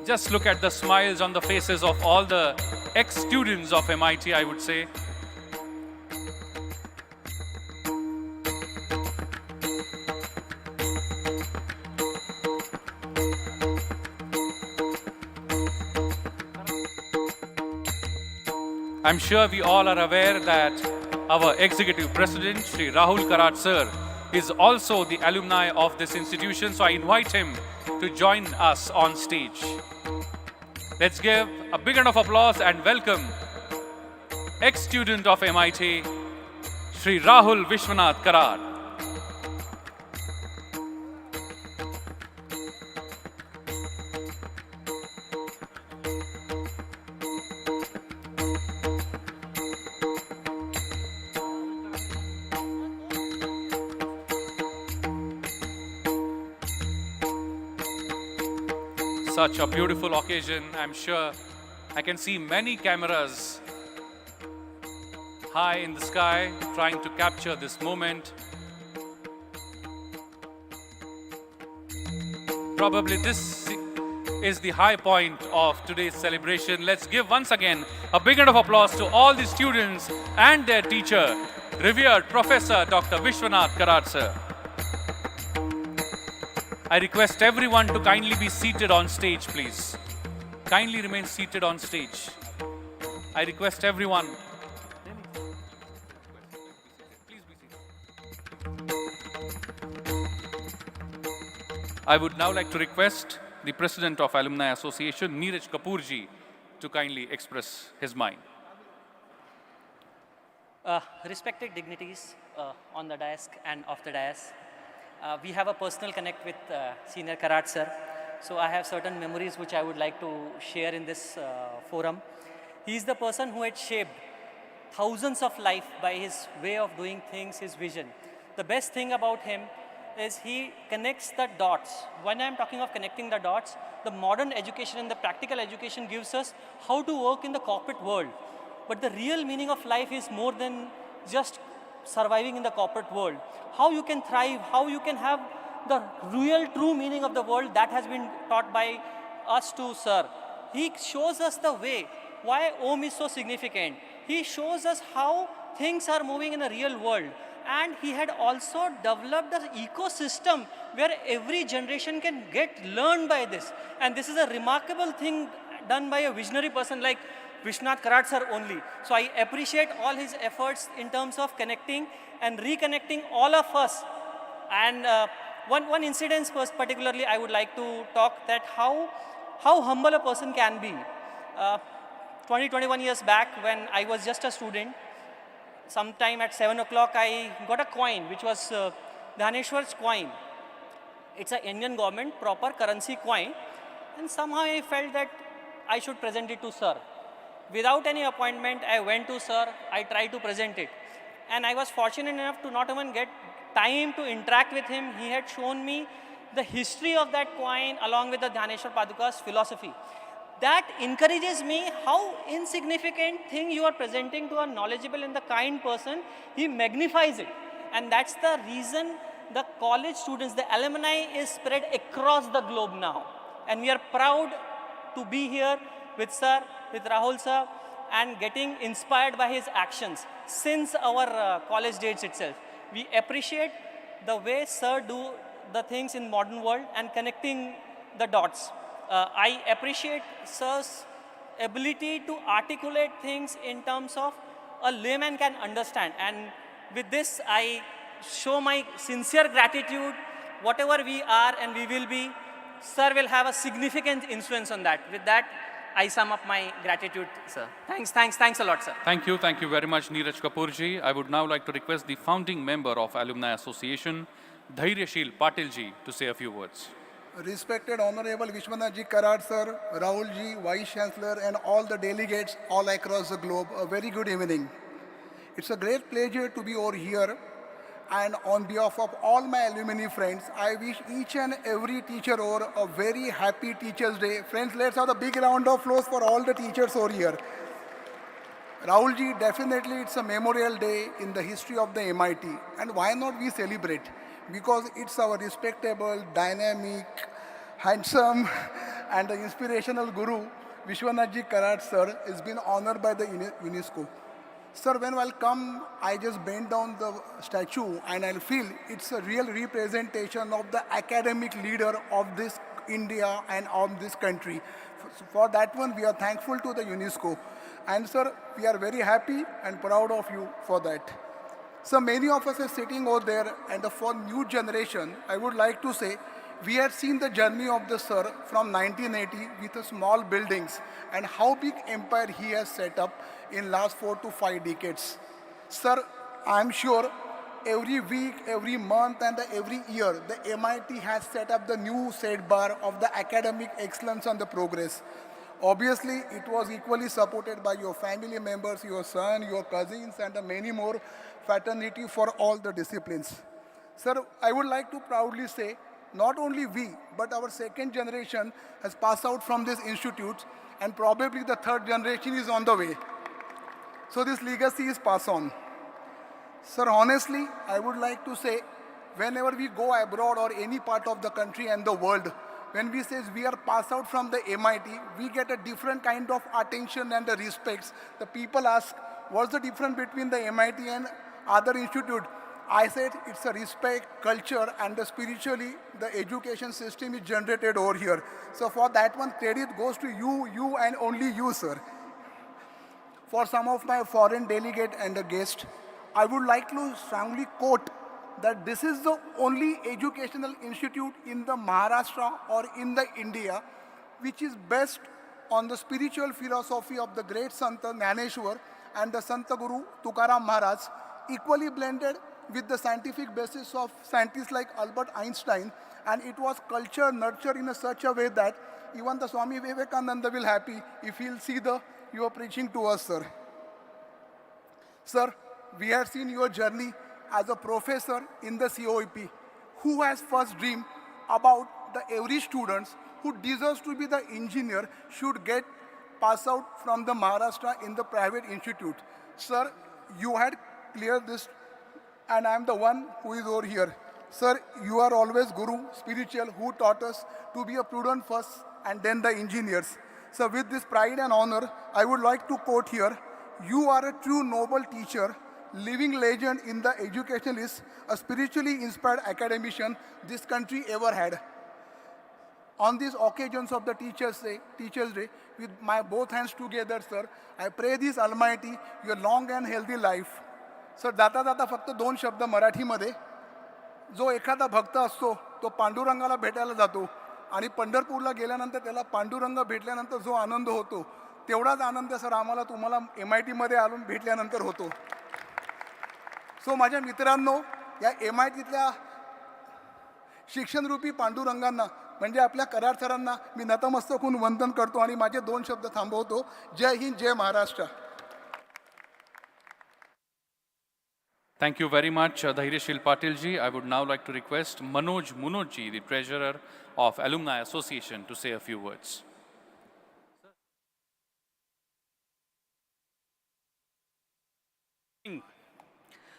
Just look at the smiles on the faces of all the ex-students of MIT, I would say. I'm sure we all are aware that our Executive President, Shri Rahul Karad sir, is also the alumni of this institution, so I invite him to join us on stage. Let's give a big round of applause and welcome ex-student of MIT, Shri Rahul Vishwanath Karad. Such a beautiful occasion. I'm sure I can see many cameras high in the sky trying to capture this moment. Probably this is the high point of today's celebration. Let's give once again a big round of applause to all the students and their teacher, revered Professor Dr. Vishwanath Karad sir. I request everyone to kindly be seated on stage, please. Kindly remain seated on stage. I request everyone. I would now like to request the President of Alumni Association, Neeraj Kapoorji, to kindly express his mind. Respected dignitaries on the dais and off the dais, we have a personal connect with Senior Karad sir. So I have certain memories which I would like to share in this forum. He is the person who had shaped thousands of life by his way of doing things, his vision. The best thing about him is he connects the dots. When I'm talking of connecting the dots, the modern education and the practical education gives us how to work in the corporate world. But the real meaning of life is more than just surviving in the corporate world. How you can thrive, how you can have the real true meaning of the world, that has been taught by us to sir. He shows us the way, why Om is so significant. He shows us how things are moving in the real world. And he had also developed an ecosystem where every generation can get learned by this. And this is a remarkable thing done by a visionary person like Vishwanath Karad sir only. So I appreciate all his efforts in terms of connecting and reconnecting all of us. And one incident particularly I would like to talk that how humble a person can be. 21 years back when I was just a student, sometime at 7 o'clock, I got a coin, which was Dhaneshwar's coin. It's an Indian government proper currency coin. And somehow I felt that I should present it to sir. Without any appointment, I went to sir. I tried to present it. And I was fortunate enough to not even get time to interact with him. He had shown me the history of that coin along with the Dhaneshwar Paduka's philosophy. That encourages me how insignificant thing you are presenting to a knowledgeable and the kind person, he magnifies it. And that's the reason the college students, the alumni is spread across the globe now. And we are proud to be here with sir, with Rahul sir, and getting inspired by his actions since our college days itself. We appreciate the way sir do the things in modern world and connecting the dots. I appreciate sir's ability to articulate things in terms of a layman can understand. And with this, I show my sincere gratitude. Whatever we are and we will be, sir will have a significant influence on that. With that, I sum up my gratitude, sir. Thanks a lot, sir. Thank you very much, Neeraj Kapoorji. I would now like to request the founding member of Alumni Association, Dhairyashil Patilji, to say a few words. Respected Honorable Vishwanath Ji Karad sir, Rahul Ji, Vice Chancellor, and all the delegates all across the globe, a very good evening. It's a great pleasure to be over here, and on behalf of all my alumni friends, I wish each and every teacher over a very happy Teachers' Day. Friends, let's have a big round of applause for all the teachers over here. Rahul Ji, definitely it's a memorial day in the history of the MIT, and why not we celebrate? Because it's our respectable, dynamic, handsome, and the inspirational guru, Vishwanath Ji Karad sir, is been honored by the UNESCO. Sir, when I'll come, I just bend down the statue and I'll feel it's a real representation of the academic leader of this India and of this country. For that one, we are thankful to the UNESCO. And sir, we are very happy and proud of you for that. So many of us are sitting over there, and for new generation, I would like to say, we had seen the journey of the sir from 1980 with the small buildings and how big empire he has set up in last 4 to 5 decades. Sir, I'm sure every week, every month, and every year, the MIT has set up the new set bar of the academic excellence and the progress. Obviously, it was equally supported by your family members, your son, your cousins, and many more fraternity for all the disciplines. Sir, I would like to proudly say, not only we, but our second generation has passed out from this institute, and probably the third generation is on the way. So this legacy is passed on. Sir, honestly, I would like to say, whenever we go abroad or any part of the country and the world, when we say we are passed out from the MIT, we get a different kind of attention and the respects. The people ask, what's the difference between the MIT and other institute? I said it's a respect, culture, and the spiritually, the education system is generated over here. So for that one, credit goes to you and only you, sir. For some of my foreign delegate and the guest, I would like to strongly quote that this is the only educational institute in the Maharashtra or in the India which is based on the spiritual philosophy of the great Santa Jnaneshwar and the Santa Guru Tukaram Maharaj, equally blended with the scientific basis of scientists like Albert Einstein, and it was culture nurtured in such a way that even the Swami Vivekananda will happy if he'll see you are preaching to us, sir. Sir, we have seen your journey as a professor in the COEP, who has first dreamed about every student who deserves to be the engineer should get pass out from the Maharashtra in the private institute. Sir, you had cleared this, and I am the one who is over here. Sir, you are always Guru, spiritual, who taught us to be a prudent first and then the engineers. So with this pride and honor, I would like to quote here, you are a true noble teacher, living legend in the educationalist, a spiritually inspired academician this country ever had. On these occasions of the Teachers' Day, with my both hands together, sir, I pray this Almighty your long and healthy life. Sir जाता जाता फक्त दोन शब्द मराठीमध्ये. जो एखादा भक्त असतो तो पांडुरंगाला भेटायला जातो आणि पंढरपूरला गेल्यानंतर त्याला पांडुरंग भेटल्यानंतर जो आनंद होतो तेवढाच आनंद सर आम्हाला तुम्हाला MIT मध्ये आलो भेटल्यानंतर होतो. सो माझ्या मित्रांनो, या MITतल्या शिक्षणरूपी पांडुरंगांना म्हणजे आपल्या कराड सरांना मी नतमस्तक होऊन वंदन करतो आणि माझे दोन शब्द थांबवतो. जय हिंद, जय Maharashtra. Thank you very much, Dhairashil Patil ji. I would now like to request Manoj Munoj ji, the treasurer of Alumni Association, to say a few words.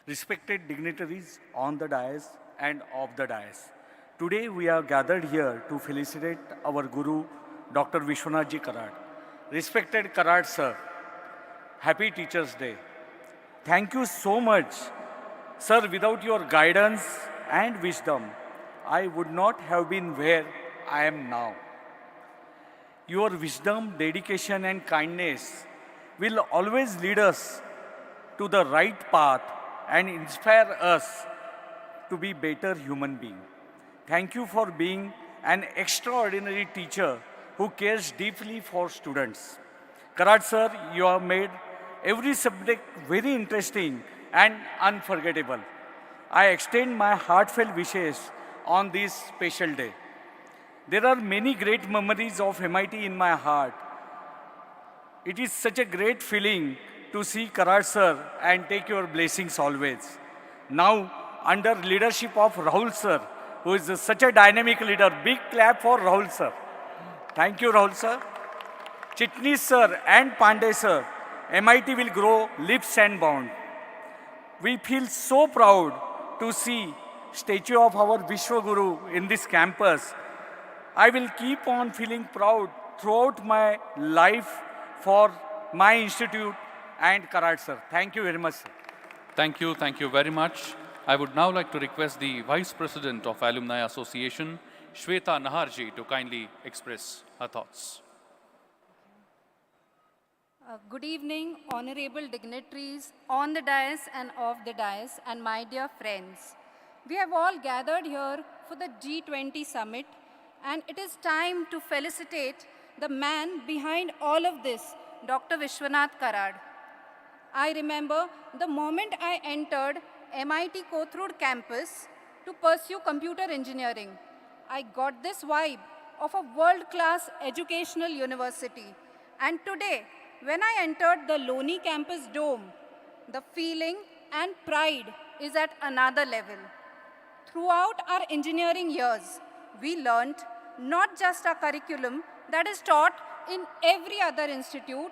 Respected dignitaries on the dais and off the dais. Today we are gathered here to felicitate our Guru, Dr. Vishwanath ji Karad. Respected Karad sir, happy Teachers' Day. Thank you so much. Sir, without your guidance and wisdom, I would not have been where I am now. Your wisdom, dedication, and kindness will always lead us to the right path and inspire us to be better human beings. Thank you for being an extraordinary teacher who cares deeply for students. Karad sir, you have made every subject very interesting and unforgettable. I extend my heartfelt wishes on this special day. There are many great memories of MIT in my heart. It is such a great feeling to see Karad sir and take your blessings always. Now, under leadership of Rahul sir, who is such a dynamic leader, big clap for Rahul sir. Thank you, Rahul sir. Chitnis sir and Pandey sir, MIT will grow leaps and bounds. We feel so proud to see statue of our Vishwaguru in this campus. I will keep on feeling proud throughout my life for my institute and Karad sir. Thank you very much, sir. Thank you very much. I would now like to request the Vice President of Alumni Association, Shweta Naharji, to kindly express her thoughts. Good evening, honorable dignitaries on the dais and off the dais, and my dear friends. We have all gathered here for the G20 summit, and it is time to felicitate the man behind all of this, Dr. Vishwanath Karad. I remember the moment I entered MIT Kothurud campus to pursue computer engineering. I got this vibe of a world-class educational university, and today, when I entered the Loni campus dome, the feeling and pride is at another level. Throughout our engineering years, we learned not just our curriculum that is taught in every other institute,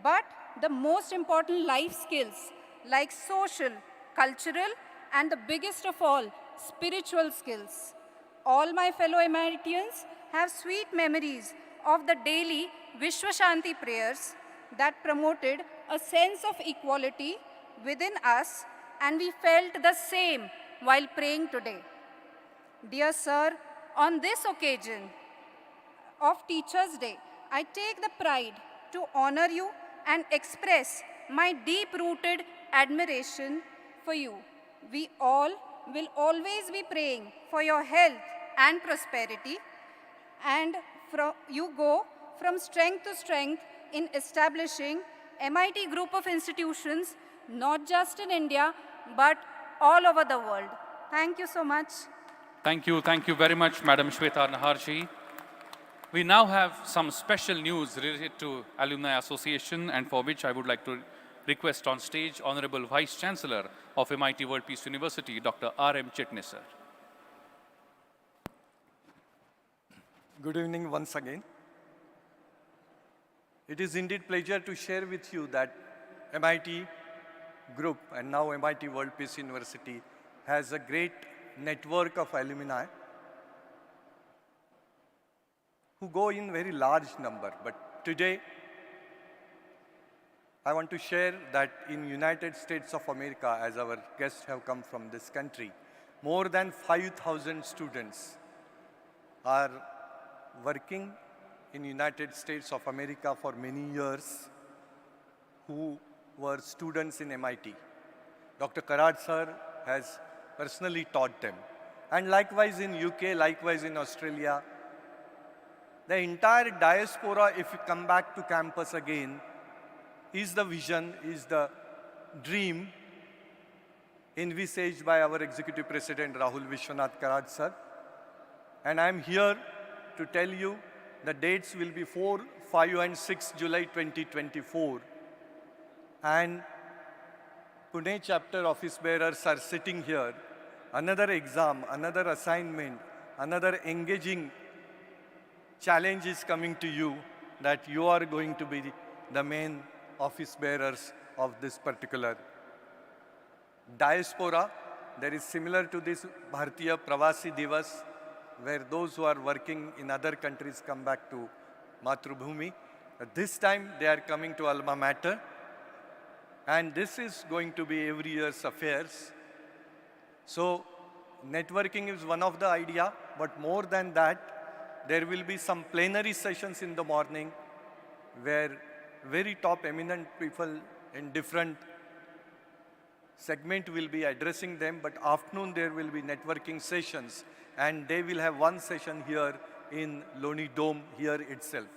but the most important life skills like social, cultural, and the biggest of all, spiritual skills. All my fellow Emeritians have sweet memories of the daily Vishwa Shanti prayers that promoted a sense of equality within us, and we felt the same while praying today. Dear Sir, on this occasion of Teachers' Day, I take the pride to honor you and express my deep-rooted admiration for you. We all will always be praying for your health and prosperity, and you go from strength to strength in establishing MIT group of institutions, not just in India, but all over the world. Thank you so much. Thank you very much, Madam Shweta Naharji. We now have some special news related to Alumni Association, and for which I would like to request on stage Honorable Vice Chancellor of MIT World Peace University, Dr. R.M. Chitnis, sir. Good evening once again. It is indeed pleasure to share with you that MIT Group and now MIT World Peace University has a great network of alumni who go in very large number. But today, I want to share that in United States of America, as our guests have come from this country, more than 5,000 students are working in United States of America for many years who were students in MIT. Dr. Karad sir has personally taught them. And likewise in UK, likewise in Australia, the entire diaspora, if you come back to campus again, is the vision, is the dream envisaged by our Executive President Rahul Vishwanath Karad sir. And I'm here to tell you the dates will be 4, 5 and 6 July 2024. And Pune chapter office bearers are sitting here. Another exam, another assignment, another engaging challenge is coming to you, that you are going to be the main office bearers of this particular diaspora. There is similar to this Bharatiya Pravasi Divas, where those who are working in other countries come back to Matrubhumi. This time they are coming to Alma Mater, and this is going to be every year's affairs. So networking is one of the idea, but more than that, there will be some plenary sessions in the morning where very top eminent people in different segment will be addressing them, but afternoon there will be networking sessions, and they will have one session here in Loni Dome here itself.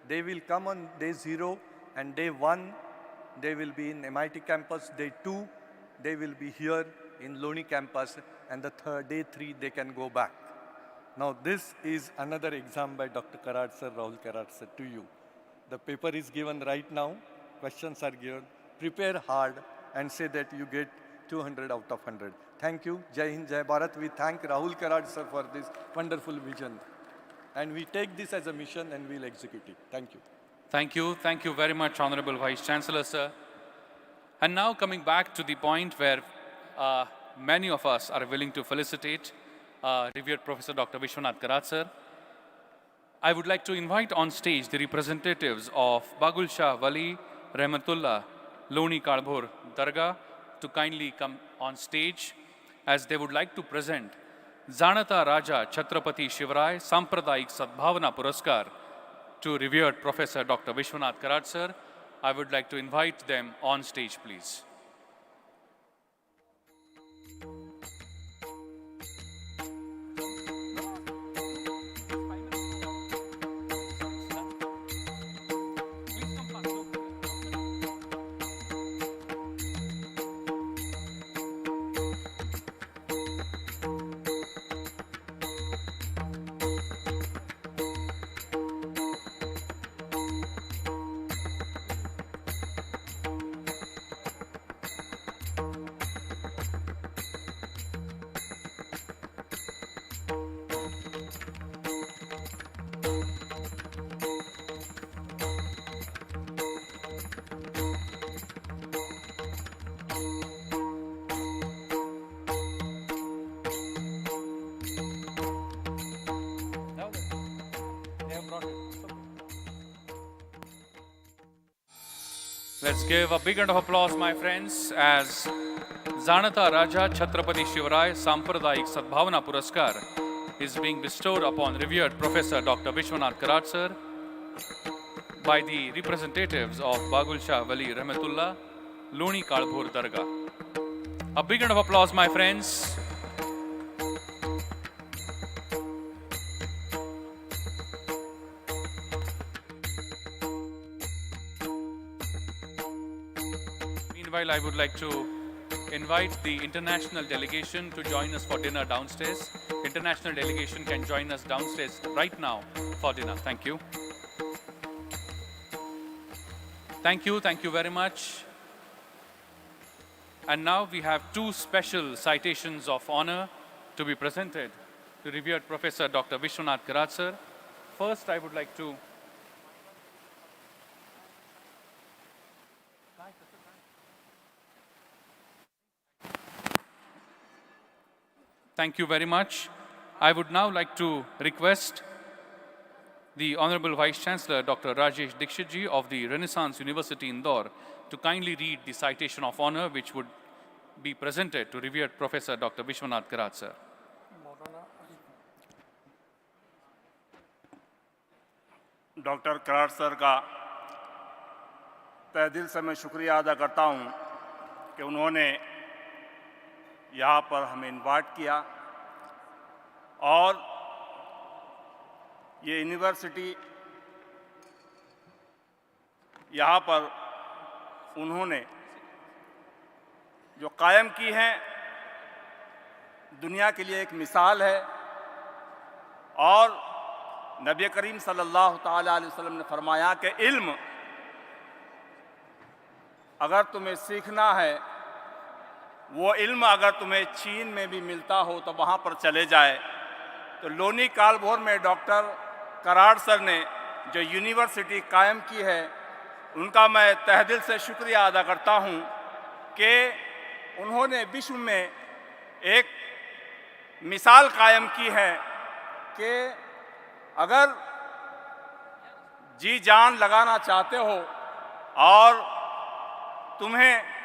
They will come on day 0, and day 1 they will be in MIT campus, day 2 they will be here in Loni campus, and the day 3 they can go back. Now this is another exam by Dr. Karad sir, Rahul Karad sir to you. The paper is given right now, questions are given, prepare hard and say that you get 200 out of 100. Thank you, Jai Hind, Jai Bharat. We thank Rahul Karad sir for this wonderful vision. And we take this as a mission and we'll execute it. Thank you. Thank you very much, Honorable Vice Chancellor, sir. And now coming back to the point where many of us are willing to felicitate revered Professor Dr. Vishwanath Karad, sir. I would like to invite on stage the representatives of Bagul Shah Wali Rahmatullah Loni Kalbhor Dargah to kindly come on stage, as they would like to present Janata Raja Chhatrapati Shivarai Sampradayik Sadbhavana Puraskar to revered Professor Dr. Vishwanath Karad, sir. I would like to invite them on stage, please. Let's give a big round of applause, my friends, as Janata Raja Chhatrapati Shivarai Sampradayik Sadbhavana Puraskar is being bestowed upon revered Professor Dr. Vishwanath Karat sir by the representatives of Bagul Shah Wali Rahmatullah, Loni Kalbhur Dargah. A big round of applause, my friends. Meanwhile, I would like to invite the international delegation to join us for dinner downstairs. International delegation can join us downstairs right now for dinner. Thank you. Thank you very much. And now we have two special citations of honor to be presented to revered Professor Dr. Vishwanath Karat sir. First, I would like to thank you very much. I would now like to request the Honorable Vice Chancellor, Dr. Rajesh Dikshit ji of the Renaissance University Indore, to kindly read the citation of honor which would be presented to revered Professor Dr. Vishwanath Karat sir. Doctor Karad sir का तहे दिल से मैं शुक्रिया अदा करता हूं कि उन्होंने यहाँ पर हमें इनवाइट किया और ये यूनिवर्सिटी यहाँ पर उन्होंने जो कायम की है दुनिया के लिए एक मिसाल है और नबी करीम सल्लल्लाहु ताला अलैहि वसल्लम ने फरमाया कि इल्म अगर तुम्हें सीखना है वो इल्म अगर तुम्हें चीन में भी मिलता हो तो वहाँ पर चले जाए। तो लोनी कालभोर में डॉक्टर कराड़ सर ने जो यूनिवर्सिटी कायम की है उनका मैं तहे दिल से शुक्रिया अदा करता हूँ कि उन्होंने विश्व में एक मिसाल कायम की है कि अगर जी जान लगाना चाहते हो और तुम्हें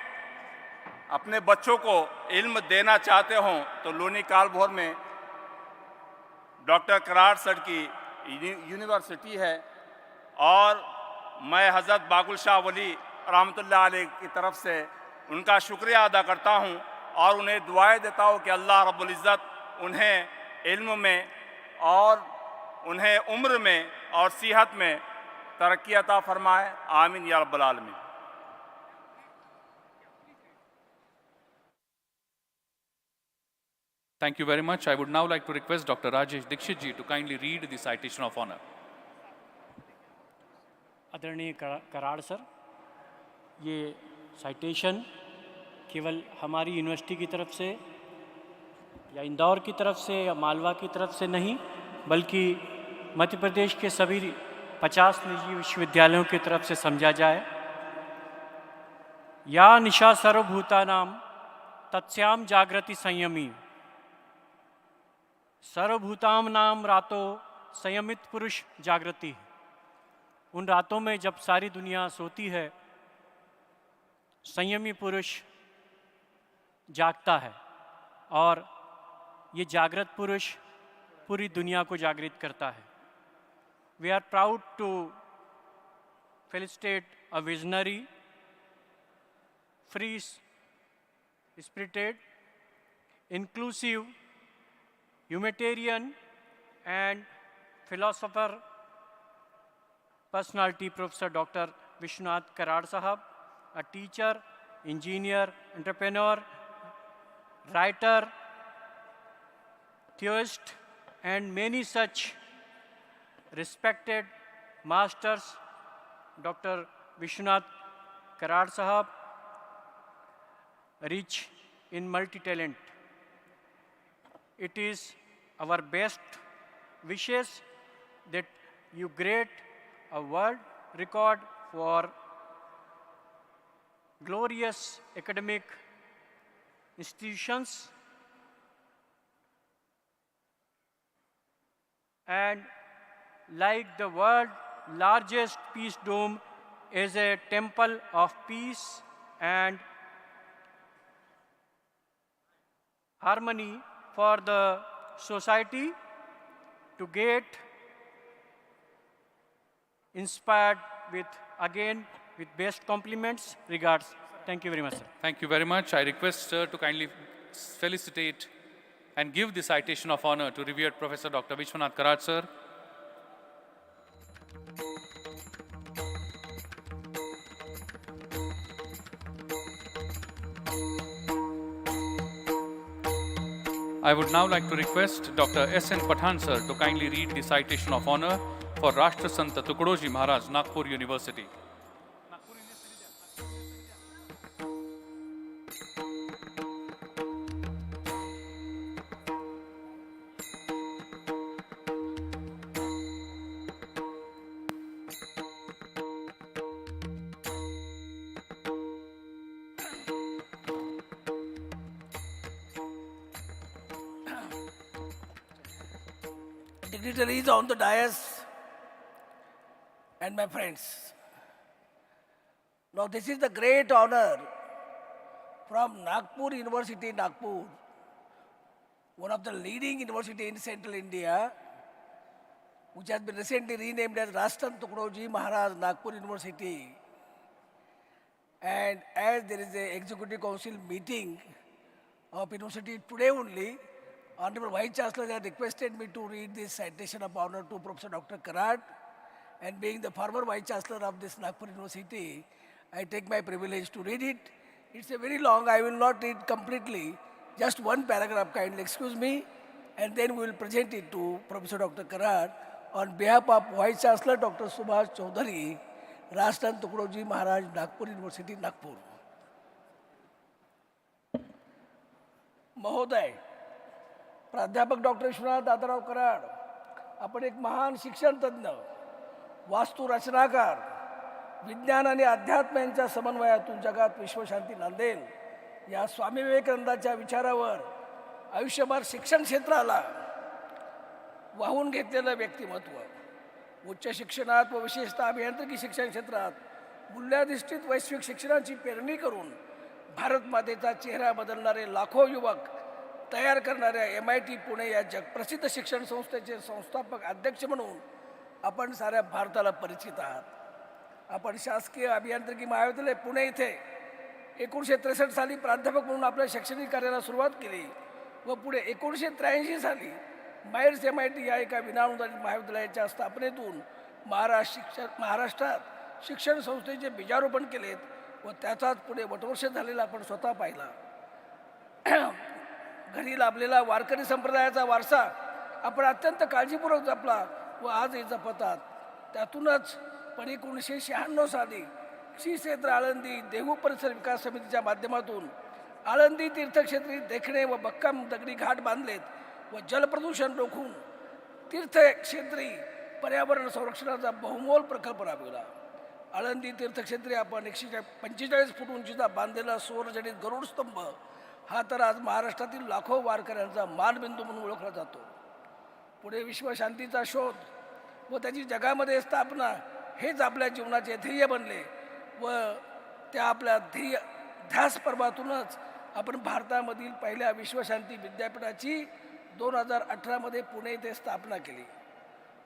अपने बच्चों को इल्म देना चाहते हो तो लोनी कालभोर में डॉक्टर कराड़ सर की यूनिवर्सिटी है और मैं हज़रत बागुल शाह वली रहमतुल्लाह अलैह की तरफ से उनका शुक्रिया अदा करता हूं और उन्हें दुआएं देता हूं कि अल्लाह रब्बुल इज़्ज़त उन्हें इल्म में और उन्हें उम्र में और सेहत में तरक्की अता फरमाए। आमीन या रब्बल आलमीन। Thank you very much. I would now like to request Dr. Rajesh Dikshit ji to kindly read the citation of honor. आदरणीय कराड़ सर, ये साइटेशन केवल हमारी यूनिवर्सिटी की तरफ से या इंदौर की तरफ से या मालवा की तरफ से नहीं बल्कि मध्य प्रदेश के सभी 50 निजी विश्वविद्यालयों की तरफ से समझा जाए। या निशा सर्वभूतानां तत्स्याम जागृति संयमी सर्वभूताम नाम रातों संयमित पुरुष जागृति। उन रातों में जब सारी दुनिया सोती है संयमी पुरुष जागता है और ये जागृत पुरुष पूरी दुनिया को जागृत करता है। We are proud to felicitate a visionary, free spirited, inclusive, humanitarian and philosopher personality, Professor Dr. Vishwanath Karat Sahab, a teacher, engineer, entrepreneur, writer, theorist, and many such respected masters. Dr. Vishwanath Karat Sahab, rich in multi-talent. It is our best wishes that you create a world record for glorious academic institutions and like the world's largest peace dome is a temple of peace and harmony for the society to get inspired with, again, with best compliments. Regards. Thank you very much, sir. Thank you very much. I request sir to kindly felicitate and give the citation of honor to revered Professor Dr. Vishwanath Karad, sir. I would now like to request Dr. S.N. Pathan, sir, to kindly read the citation of honor for Rashtra Sant Tukdoji Maharaj, Nagpur University. Dignitaries on the dais and my friends. Now this is the great honor from Nagpur University, Nagpur, one of the leading university in central India, which has been recently renamed as Rashtra Tukdoji Maharaj Nagpur University. And as there is a executive council meeting of university today only, Honorable Vice Chancellor has requested me to read this citation of honor to Professor Dr. Karad, and being the former Vice Chancellor of this Nagpur University, I take my privilege to read it. It's a very long, I will not read completely, just one paragraph, kindly excuse me, and then we will present it to Professor Dr. Karad on behalf of Vice Chancellor Dr. Subhash Chaudhary, Rashtra Tukdoji Maharaj, Nagpur University, Nagpur. महोदय, प्राध्यापक doctor Vishwanath Dadarao Karad, आपण एक महान शिक्षण तज्ञ, वास्तु रचनाकार, विज्ञान आणि अध्यात्म यांच्या समन्वयातून जगात विश्वशांती नांदेल या स्वामी विवेकानंदाच्या विचारावर आयुष्यभर शिक्षण क्षेत्राला वाहून घेतलेलं व्यक्तिमत्व, उच्च शिक्षणात व विशेषतः अभियांत्रिकी शिक्षण क्षेत्रात मूल्याधिष्ठित वैश्विक शिक्षणाची पेरणी करून भारत मातेचा चेहरा बदलणारे लाखो युवक तयार करणाऱ्या MIT पुणे या जगप्रसिद्ध शिक्षण संस्थेचे संस्थापक अध्यक्ष म्हणून आपण साऱ्या भारताला परिचित आहात. आपण शासकीय अभियांत्रिकी महाविद्यालय पुणे इथे 1963 साली प्राध्यापक म्हणून आपल्या शैक्षणिक कार्याला सुरुवात केली व पुढे 1983 साली मायर्स MIT या एका विनाअनुदानित महाविद्यालयाच्या स्थापनेतून महाराष्ट्रात शिक्षण संस्थेचे बीजारोपण केलेत व त्याचाच पुढे वटवर्ष झालेला आपण स्वतः पाहिला. घरी लाभलेला वारकरी संप्रदायाचा वारसा आपण अत्यंत काळजीपूर्वक जपला व आजही जपतात. त्यातूनच पण 1996 साली श्री क्षेत्र आळंदी देहू परिसर विकास समितीच्या माध्यमातून आळंदी तीर्थक्षेत्री देखणे व बक्कम दगडी घाट बांधलेत व जलप्रदूषण रोखून तीर्थक्षेत्री पर्यावरण संरक्षणाचा बहुमोल प्रकल्प राबविला. आळंदी तीर्थक्षेत्री आपण 145 फूट उंचीचा बांधलेला सौरजडित गरुड स्तंभ हा तर आज महाराष्ट्रातील लाखो वारकऱ्यांचा मानबिंदू म्हणून ओळखला जातो. पुढे विश्वशांतीचा शोध व त्याची जगामध्ये स्थापना हेच आपल्या जीवनाचे ध्येय बनले व त्या आपल्या ध्यास पर्वातूनच आपण भारतामधील पहिल्या विश्वशांती विद्यापीठाची 2018 मध्ये पुणे येथे स्थापना केली.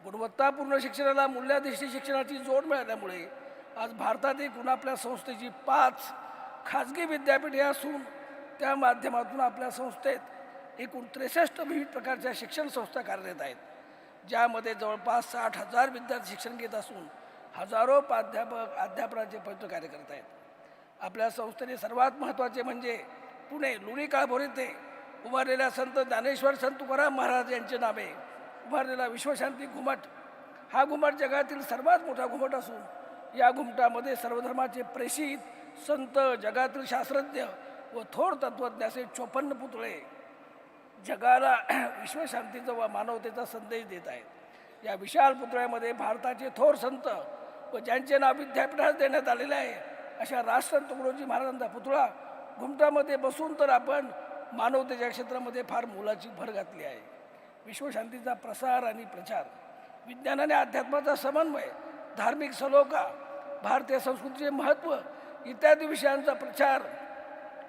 गुणवत्तापूर्ण शिक्षणाला मूल्याधिष्ठित शिक्षणाची जोड मिळाल्यामुळे आज भारतात एकूण आपल्या संस्थेची 5 खाजगी विद्यापीठे असून त्या माध्यमातून आपल्या संस्थेत एकूण 63 विविध प्रकारच्या शिक्षण संस्था कार्यरत आहेत, ज्यामध्ये जवळपास 60,000 विद्यार्थी शिक्षण घेत असून हजारो प्राध्यापक अध्यापनाचे पवित्र कार्य करत आहेत. आपल्या संस्थेने सर्वात महत्त्वाचे म्हणजे पुणे लोणी काळभोर येथे उभारलेल्या संत ज्ञानेश्वर संत तुकाराम महाराज यांचे नावे उभारलेला विश्वशांती घुमट, हा घुमट जगातील सर्वात मोठा घुमट असून या घुमटामध्ये सर्वधर्माचे प्रेषित संत, जगातील शास्त्रज्ञ व थोर तत्त्वज्ञ असे 54 पुतळे जगाला विश्वशांतीचा व मानवतेचा संदेश देत आहेत. या विशाल पुतळ्यामध्ये भारताचे थोर संत व ज्यांचे नाव विद्यापीठात देण्यात आलेले आहे अशा राष्ट्र तुकडोजी महाराजांचा पुतळा घुमटामध्ये बसून तर आपण मानवतेच्या क्षेत्रामध्ये फार मोलाची भर घातली आहे. विश्वशांतीचा प्रसार आणि प्रचार, विज्ञान आणि अध्यात्माचा समन्वय, धार्मिक सलोखा भारतीय संस्कृतीचे महत्त्व इत्यादी विषयांचा प्रचार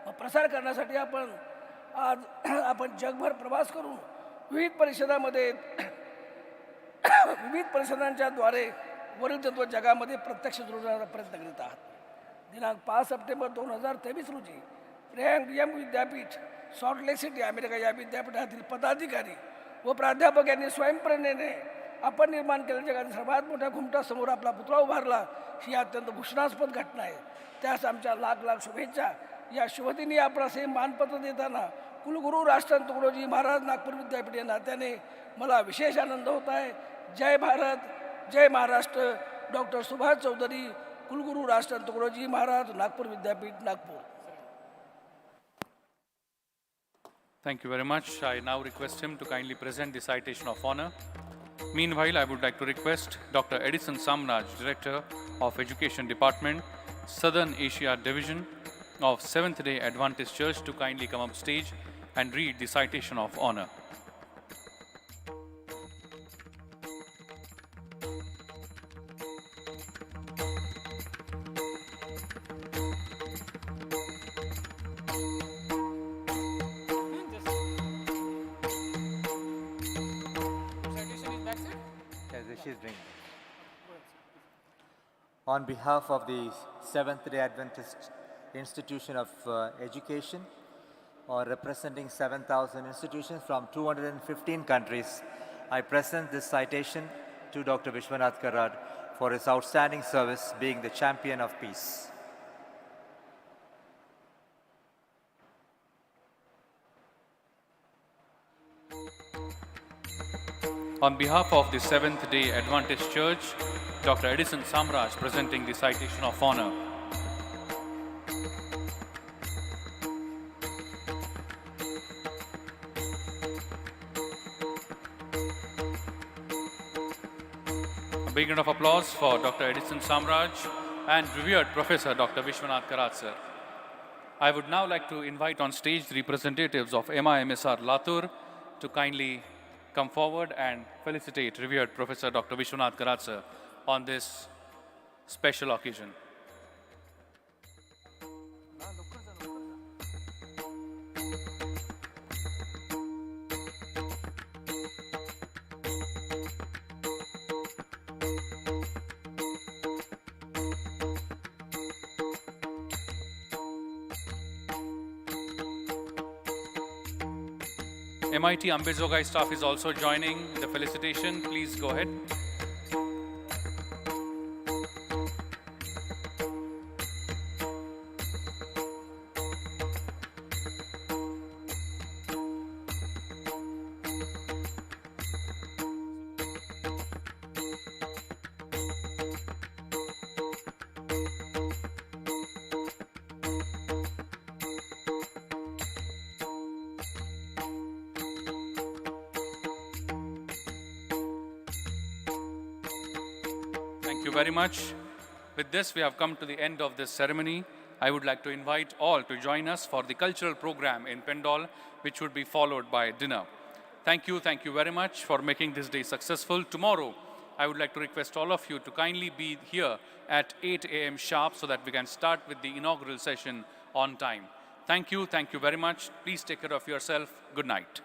व प्रसार करण्यासाठी आज आपण जगभर प्रवास करून विविध परिषदामध्ये विविध परिषदांच्या द्वारे वरील तत्व जगामध्ये प्रत्यक्ष जोडण्याचा प्रयत्न करीत आहात. दिनांक 5 सप्टेंबर 2023 रोजी प्रेम विद्यापीठ सॉल्ट लेक सिटी अमेरिका या विद्यापीठातील पदाधिकारी व प्राध्यापक यांनी स्वयंप्रेरणेने आपण निर्माण केलेल्या जगातील सर्वात मोठ्या घुमटासमोर आपला पुतळा उभारला. ही अत्यंत भूषणास्पद घटना आहे. त्यास आमच्या लाख लाख शुभेच्छा. या शुभदिनी आपणास हे मानपत्र देताना कुलगुरू राष्ट्रसंत तुकडोजी महाराज नागपूर विद्यापीठ या नात्याने मला विशेष आनंद होत आहे. जय भारत, जय महाराष्ट्र. डॉक्टर सुभाष चौधरी, कुलगुरू राष्ट्रसंत तुकडोजी महाराज नागपूर विद्यापीठ, Nagpur. Thank you very much. I now request him to kindly present the citation of honor. Meanwhile, I would like to request Dr. Edison Samraj, Director of Education Department, Southern Asia Division of Seventh-day Adventist Church, to kindly come up stage and read the citation of honor. On behalf of the Seventh-day Adventist Institution of Education, or representing 7,000 institutions from 215 countries, I present this citation to Dr. Vishwanath Karad for his outstanding service being the champion of peace. On behalf of the Seventh-day Adventist Church, Dr. Edison Samraj presenting the citation of honor. A big round of applause for Dr. Edison Samraj and revered Professor Dr. Vishwanath Karad sir. I would now like to invite on stage the representatives of MIMSR Latur to kindly come forward and felicitate revered Professor Dr. Vishwanath Karad sir on this special occasion. MIT Ambezogai staff is also joining the felicitation. Please go ahead. Thank you very much. With this, we have come to the end of this ceremony. I would like to invite all to join us for the cultural program in Pendal, which would be followed by dinner. Thank you very much for making this day successful. Tomorrow, I would like to request all of you to kindly be here at 8 a.m. sharp so that we can start with the inaugural session on time. Thank you very much. Please take care of yourself. Good night.